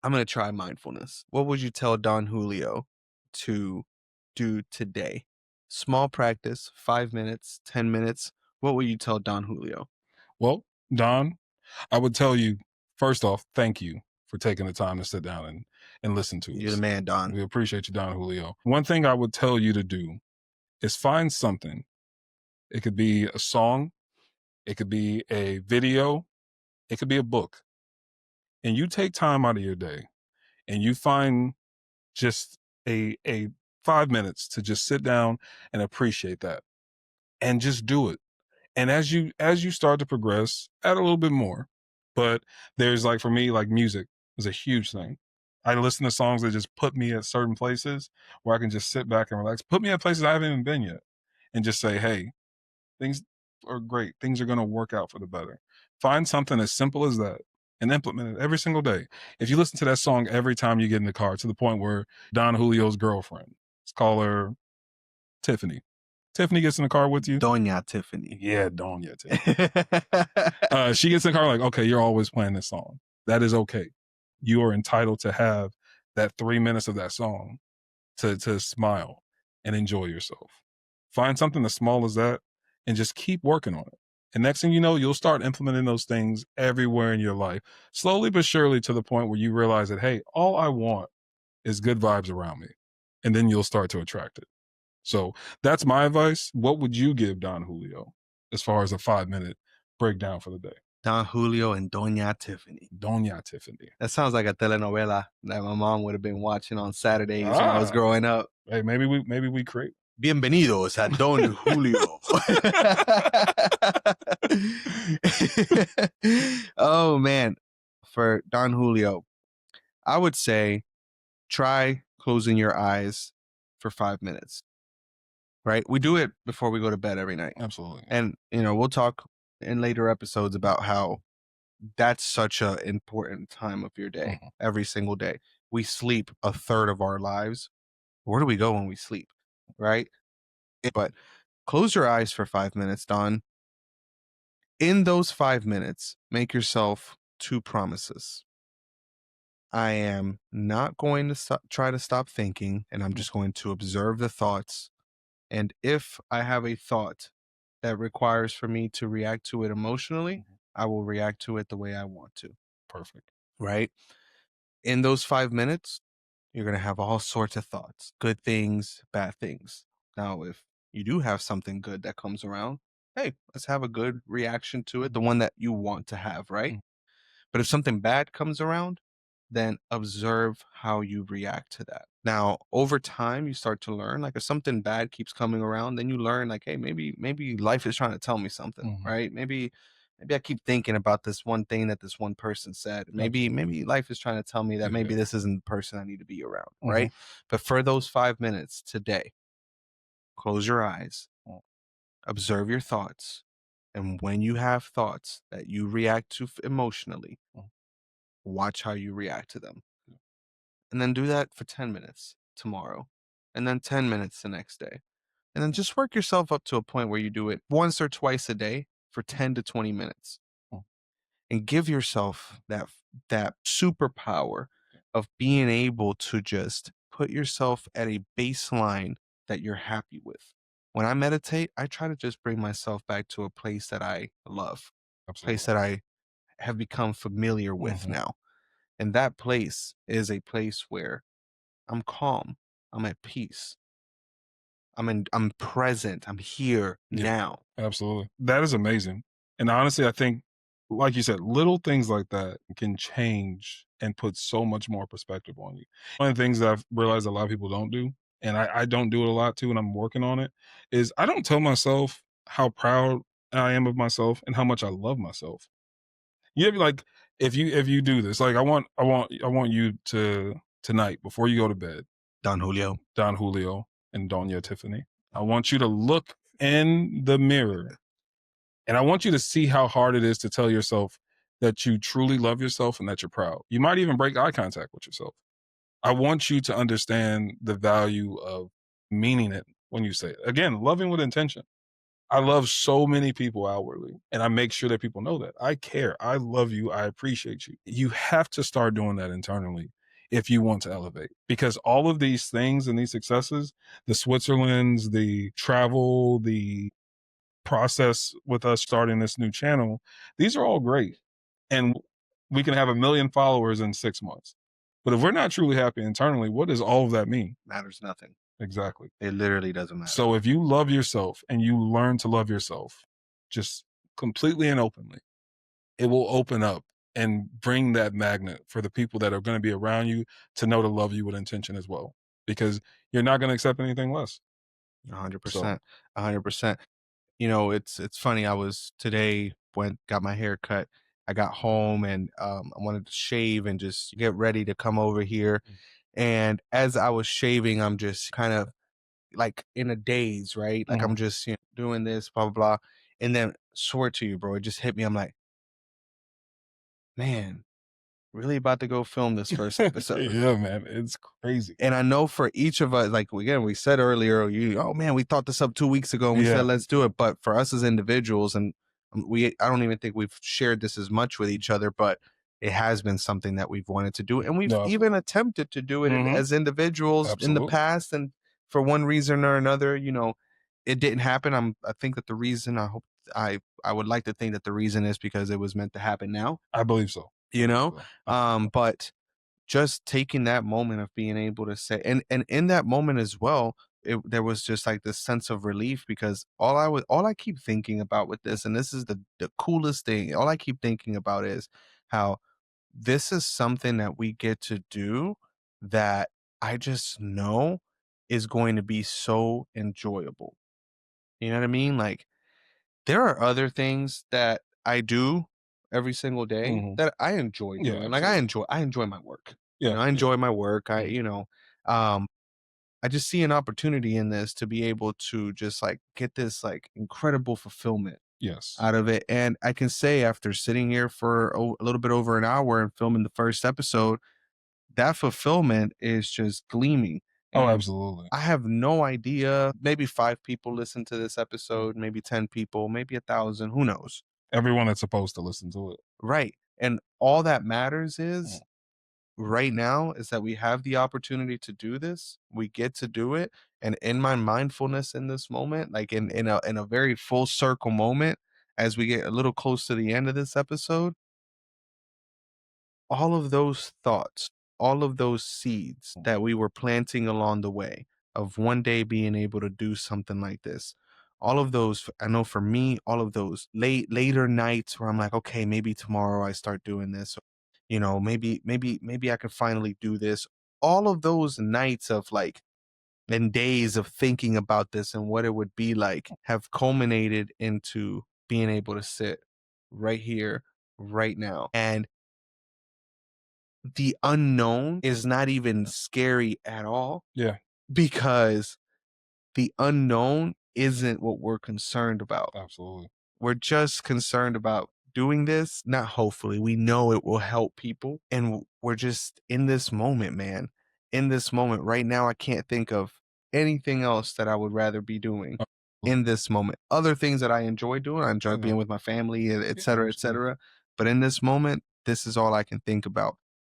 I'm gonna try mindfulness. What would you tell Don Julio to do today? Small practice, 5 minutes, 10 minutes. What would you tell Don Julio? Well, Don, I would tell you, first off, thank you for taking the time to sit down and listen to us. You're the man, Don. We appreciate you, Don Julio. One thing I would tell you to do is find something. It could be a song, it could be a video, it could be a book. And you take time out of your day and you find just a 5 minutes to just sit down and appreciate that, and just do it. And as you start to progress, add a little bit more. But there's, like, for me, like, music is a huge thing. I listen to songs that just put me at certain places where I can just sit back and relax. Put me at places I haven't even been yet, and just say, hey, things are great. Things are going to work out for the better. Find something as simple as that and implement it every single day. If you listen to that song every time you get in the car, to the point where Don Julio's girlfriend, let's call her Tiffany. Tiffany gets in the car with you. Doña Tiffany. Yeah, Doña Tiffany. She gets in the car like, okay, you're always playing this song. That is okay. You are entitled to have that 3 minutes of that song to smile and enjoy yourself. Find something as small as that and just keep working on it. And next thing you know, you'll start implementing those things everywhere in your life, slowly but surely, to the point where you realize that, hey, all I want is good vibes around me. And then you'll start to attract it. So that's my advice. What would you give Don Julio as far as a 5-minute breakdown for the day? Don Julio and Doña Tiffany. Doña Tiffany. That sounds like a telenovela that my mom would have been watching on Saturdays when I was growing up. Hey, maybe we create. Bienvenidos a Don Julio. Oh, man. For Don Julio, I would say try closing your eyes for 5 minutes. Right? We do it before we go to bed every night. Absolutely. And, we'll talk in later episodes about how that's such an important time of your day, every single day. We sleep a third of our lives. Where do we go when we sleep? Right? But close your eyes for 5 minutes, Don. In those 5 minutes, make yourself 2 promises. I am not going to try to stop thinking, and I'm Mm, just going to observe the thoughts. And if I have a thought that requires for me to react to it emotionally, mhm. I will react to it the way I want to, Perfect. right? In those 5 minutes, you're going to have all sorts of thoughts, good things, bad things. Now, if you do have something good that comes around, hey, let's have a good reaction to it, the one that you want to have, right? Mm, But if something bad comes around, then observe how you react to that. Now, over time, you start to learn, like if something bad keeps coming around, then you learn like, hey, maybe life is trying to tell me something, mhm. right? Maybe I keep thinking about this one thing that this one person said. Absolutely. Maybe life is trying to tell me that Yeah. maybe this isn't the person I need to be around, Mhm. right? But for those 5 minutes today, close your eyes, Mm, observe your thoughts. And when you have thoughts that you react to emotionally, mm, watch how you react to them. And then do that for 10 minutes tomorrow, and then 10 minutes the next day. And then just work yourself up to a point where you do it once or twice a day for 10 to 20 minutes, mm. and give yourself that superpower of being able to just put yourself at a baseline that you're happy with. When I meditate, I try to just bring myself back to a place that I love, place Absolutely. that I have become familiar with Mhm. now. And that place is a place where I'm calm. I'm at peace. I'm present. I'm here Yeah, now. absolutely. That is amazing. And honestly, I think, like you said, little things like that can change and put so much more perspective on you. One of the things that I've realized a lot of people don't do, and I don't do it a lot too, and I'm working on it, is I don't tell myself how proud I am of myself and how much I love myself. You ever like if you do this, like I want you to tonight before you go to bed, Don Julio. Don Julio and Doña Tiffany. I want you to look in the mirror and I want you to see how hard it is to tell yourself that you truly love yourself and that you're proud. You might even break eye contact with yourself. I want you to understand the value of meaning it when you say it. Again, loving with intention. I love so many people outwardly, and I make sure that people know that. I care. I love you. I appreciate you. You have to start doing that internally if you want to elevate because all of these things and these successes, the Switzerlands, the travel, the process with us starting this new channel, these are all great. And we can have 1 million followers in 6 months. But if we're not truly happy internally, what does all of that mean? Matters nothing. Exactly. It literally doesn't matter. So if you love yourself and you learn to love yourself just completely and openly, it will open up and bring that magnet for the people that are going to be around you to know to love you with intention as well, because you're not going to accept anything less. So, 100%. 100%. It's funny. I was today went got my hair cut. I got home and I wanted to shave and just get ready to come over here. And as I was shaving, I'm just kind of like in a daze, right? Like mhm. I'm just doing this, blah blah blah. And then swear to you, bro, it just hit me. I'm like, man, really about to go film this first episode. Yeah, man, it's crazy. And I know for each of us, like again, we said earlier, oh man, we thought this up 2 weeks ago and we said Yeah, let's do it. But for us as individuals, and I don't even think we've shared this as much with each other, but it has been something that we've wanted to do, and we've no, even attempted to do it hmm, as individuals in the absolutely. past. And for one reason or another, it didn't happen. I think that the reason I would like to think that the reason is because it was meant to happen now. I believe so. I You believe know, so. I believe so. but just taking that moment of being able to say, and in that moment as well, there was just like this sense of relief because all I keep thinking about with this, and this is the coolest thing, all I keep thinking about is how this is something that we get to do that I just know is going to be so enjoyable. You know what I mean? Like there are other things that I do every single day Hmm. that I enjoy Yeah, doing. Like absolutely. I enjoy my work. Yeah, I yeah. enjoy my work. Mhm. Um, I just see an opportunity in this to be able to just like get this like incredible fulfillment Yes. out of it. And I can say after sitting here for a little bit over an hour and filming the first episode, that fulfillment is just gleaming. Oh, And absolutely. I have no idea. Maybe 5 people listen to this episode, maybe 10 people, maybe 1,000, who knows? Everyone that's supposed to listen to it. Right. And all that matters Mm. is right now is that we have the opportunity to do this. We get to do it. And in my mindfulness in this moment, like in a very full circle moment, as we get a little close to the end of this episode, all of those thoughts, all of those seeds that we were planting along the way of one day being able to do something like this, all of those, I know for me, all of those later nights where I'm like, okay, maybe tomorrow I start doing this, or, maybe I can finally do this. All of those nights of like and days of thinking about this and what it would be like have culminated into being able to sit right here, right now. And the unknown is not even scary at all Yeah, because the unknown isn't what we're concerned about. absolutely. We're just concerned about doing this. Not hopefully, we know it will help people. And we're just in this moment, man. In this moment right now, I can't think of anything else that I would rather be doing Absolutely. in this moment. Other things that I enjoy doing, I enjoy Yeah, being with my family, et yeah, cetera, et absolutely. cetera. But in this moment, this is all I can think about.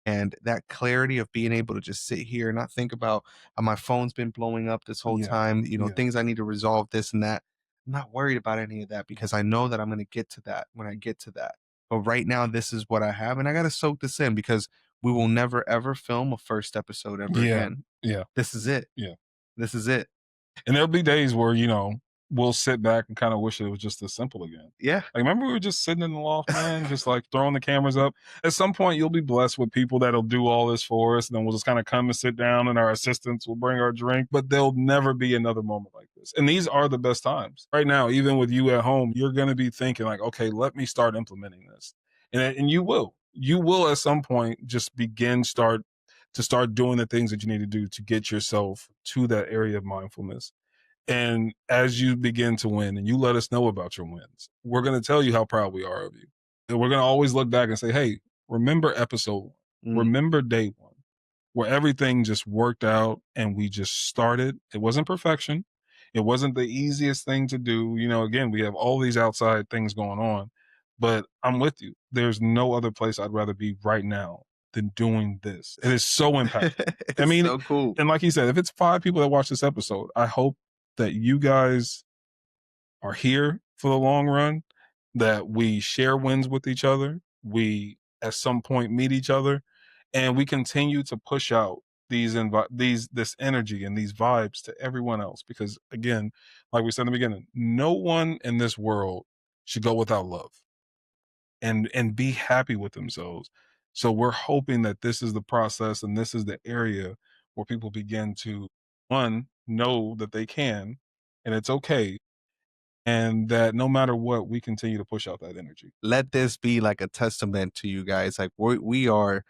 And that clarity of being able to just sit here and not think about my phone's been blowing up this whole Yeah, time, yeah, things I need to resolve, this and that. I'm not worried about any of that because I know that I'm going to get to that when I get to that. But right now, this is what I have, and I got to soak this in because we will never ever film a first episode ever yeah, again. yeah, This is it. yeah. This is it. And there'll be days where, we'll sit back and kind of wish it was just as simple again. Yeah. Like, remember we were just sitting in the loft, man, just like throwing the cameras up. At some point, you'll be blessed with people that'll do all this for us. And then we'll just kind of come and sit down, and our assistants will bring our drink. But there'll never be another moment like this. And these are the best times. Right now, even with you at home, you're going to be thinking, like, okay, let me start implementing this. And you will. You will at some point just start doing the things that you need to do to get yourself to that area of mindfulness. And as you begin to win and you let us know about your wins, we're going to tell you how proud we are of you. And we're going to always look back and say, hey, remember episode one, Mm. remember day one, where everything just worked out and we just started. It wasn't perfection. It wasn't the easiest thing to do. Again, we have all these outside things going on, but I'm with you. There's no other place I'd rather be right now than doing this. It is so impactful. I It's mean, so cool. and like he said, if it's 5 people that watch this episode, I hope that you guys are here for the long run, that we share wins with each other, we at some point meet each other, and we continue to push out this energy and these vibes to everyone else. Because again, like we said in the beginning, no one in this world should go without love and be happy with themselves. So we're hoping that this is the process and this is the area where people begin to, one, know that they can and it's okay, and that no matter what, we continue to push out that energy. Let this be like a testament to you guys. Like we are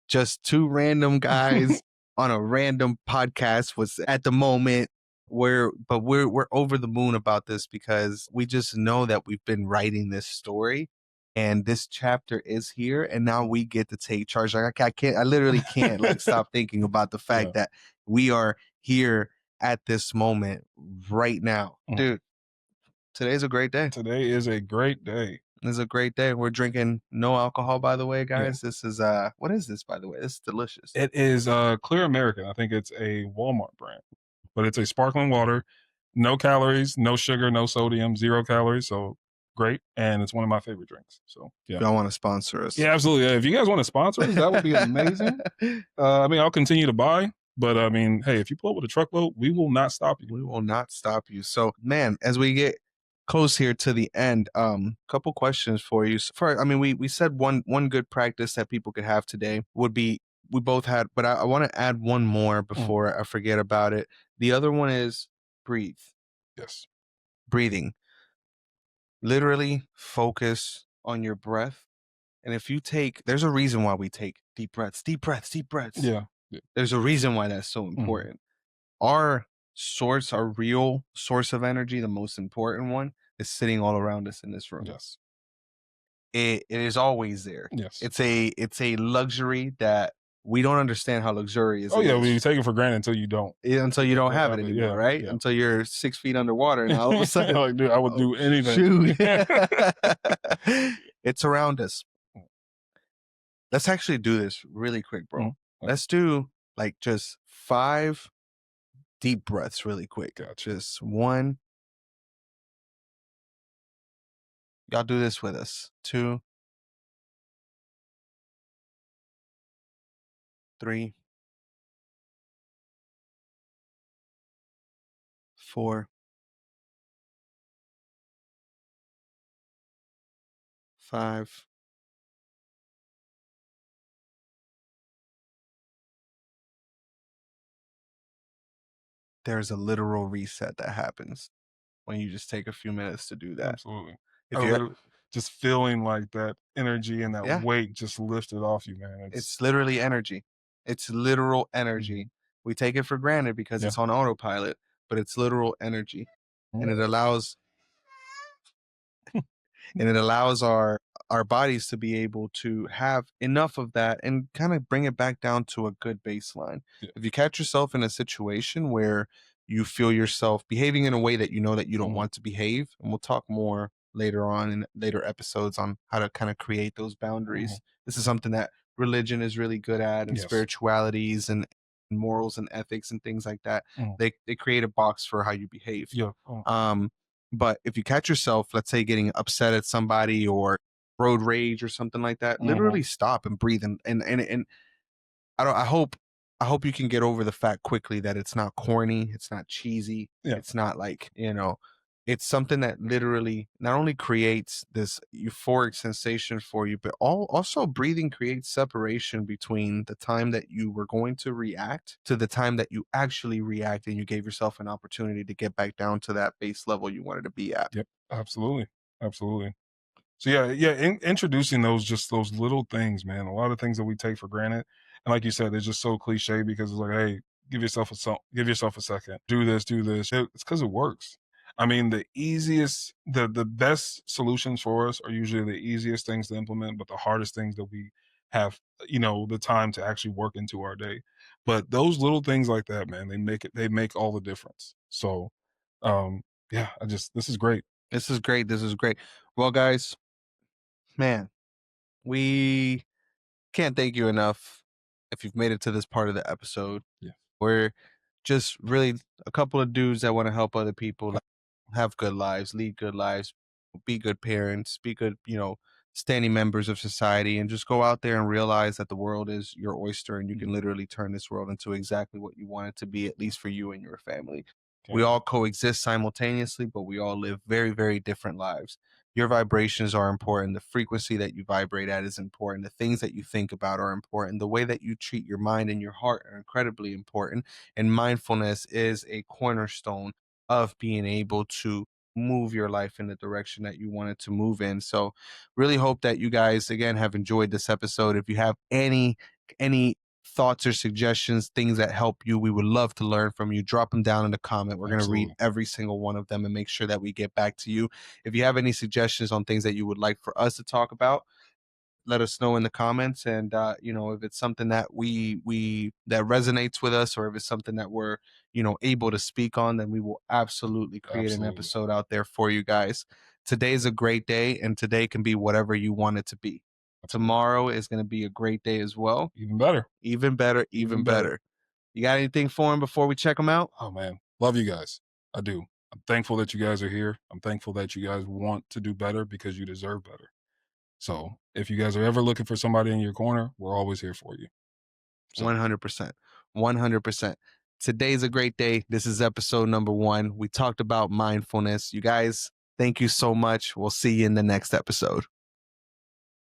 just two random guys on a random podcast was at the moment we're over the moon about this because we just know that we've been writing this story and this chapter is here and now we get to take charge. Like I literally can't like stop thinking about the fact Yeah. that we are here at this moment right now. Mm. Dude, today's a great day. Today is a great day. It's a great day. We're drinking no alcohol, by the way, Yeah. guys. This is what is this, by the way? This is delicious. It is Clear American. I think it's a Walmart brand, but it's a sparkling water, no calories, no sugar, no sodium, 0 calories. So great. And it's one of my favorite drinks. So yeah. Y'all want to sponsor us? Yeah, absolutely. If you guys want to sponsor us, that would be amazing. I'll continue to buy, but hey, if you pull up with a truckload, we will not stop you. We will not stop you. So, man, as we get close here to the end, couple questions for you. So for we said one good practice that people could have today would be we both had, but I want to add one more before I forget about it. The other one is breathe. Yes. Breathing. Literally focus on your breath. And if you there's a reason why we take deep breaths, deep breaths, deep breaths. Yeah. There's a reason why that's so important. Our real source of energy, the most important one, is sitting all around us in this room. Yes. It is always there. Yes. It's a luxury that we don't understand how luxurious. Oh yeah, well, you take it for granted until you don't. Until you don't have it anymore, right? Yeah. Until you're 6 feet underwater, and all of a sudden, like, dude, I would do anything. Shoot. It's around us. Let's actually do this really quick, bro. Mhm. Let's do like just 5 deep breaths really quick. Gotcha. Just 1. Y'all do this with us. 2, 3, 4, 5. There's a literal reset that happens when you just take a few minutes to do that. Absolutely. I If you literally just feeling like that energy and that Yeah, weight just lifted off you, man. it's literally energy. It's literal Mhm. energy. We take it for granted because Yeah. it's on autopilot, but it's literal energy. Mhm. And it allows our bodies to be able to have enough of that and kind of bring it back down to a good baseline. Yeah. If you catch yourself in a situation where you feel yourself behaving in a way that you know that you don't Mhm. want to behave, and we'll talk more later on in later episodes on how to kind of create those Mhm. boundaries. This is something that religion is really good at, and Yes. spiritualities and morals and ethics and things like that. Mhm. They create a box for how you behave. Yeah. Um, but if you catch yourself, let's say getting upset at somebody or road rage or something like that, Mhm. literally stop and breathe and I hope you can get over the fact quickly that it's not corny, it's not cheesy, Yeah. it's not like, it's something that literally not only creates this euphoric sensation for you, but also breathing creates separation between the time that you were going to react to the time that you actually react and you gave yourself an opportunity to get back down to that base level you wanted to be at. Yep. Absolutely. Absolutely. So yeah, yeah, introducing those little things, man. A lot of things that we take for granted, and like you said, it's just so cliche because it's like, hey, give yourself a second, do this, do this. It's because it works. I mean, the best solutions for us are usually the easiest things to implement, but the hardest things that we have, the time to actually work into our day. But those little things like that, man, they make all the difference. So, yeah, this is great. This is great. This is great. Well, guys, man, we can't thank you enough if you've made it to this part of the episode. Yeah, We're just really a couple of dudes that want to help other people like, have good lives, lead good lives, be good parents, be good, standing members of society, and just go out there and realize that the world is your oyster and you can mhm, literally turn this world into exactly what you want it to be, at least for you and your family. We can't all wait. coexist simultaneously, but we all live very, very different lives. Your vibrations are important. The frequency that you vibrate at is important. The things that you think about are important. The way that you treat your mind and your heart are incredibly important. And mindfulness is a cornerstone of being able to move your life in the direction that you want it to move in. So really hope that you guys again have enjoyed this episode. If you have any thoughts or suggestions, things that help you, we would love to learn from you. Drop them down in the comment. We're going to read Absolutely. every single one of them and make sure that we get back to you. If you have any suggestions on things that you would like for us to talk about, let us know in the comments. And if it's something that we that resonates with us, or if it's something that we're able to speak on, then we will absolutely create an Absolutely. episode out there for you guys. Today's a great day, and today can be whatever you want it to be. Absolutely. Tomorrow is going to be a great day as well. Even better. Even better, Even even better. better. You got anything for him before we check him out? Oh man. Love you guys. I do. I'm thankful that you guys are here. I'm thankful that you guys want to do better because you deserve better. So if you guys are ever looking for somebody in your corner, we're always here for you. So 100%. 100%. Today's a great day. This is episode number 1. We talked about mindfulness. You guys, thank you so much. We'll see you in the next episode.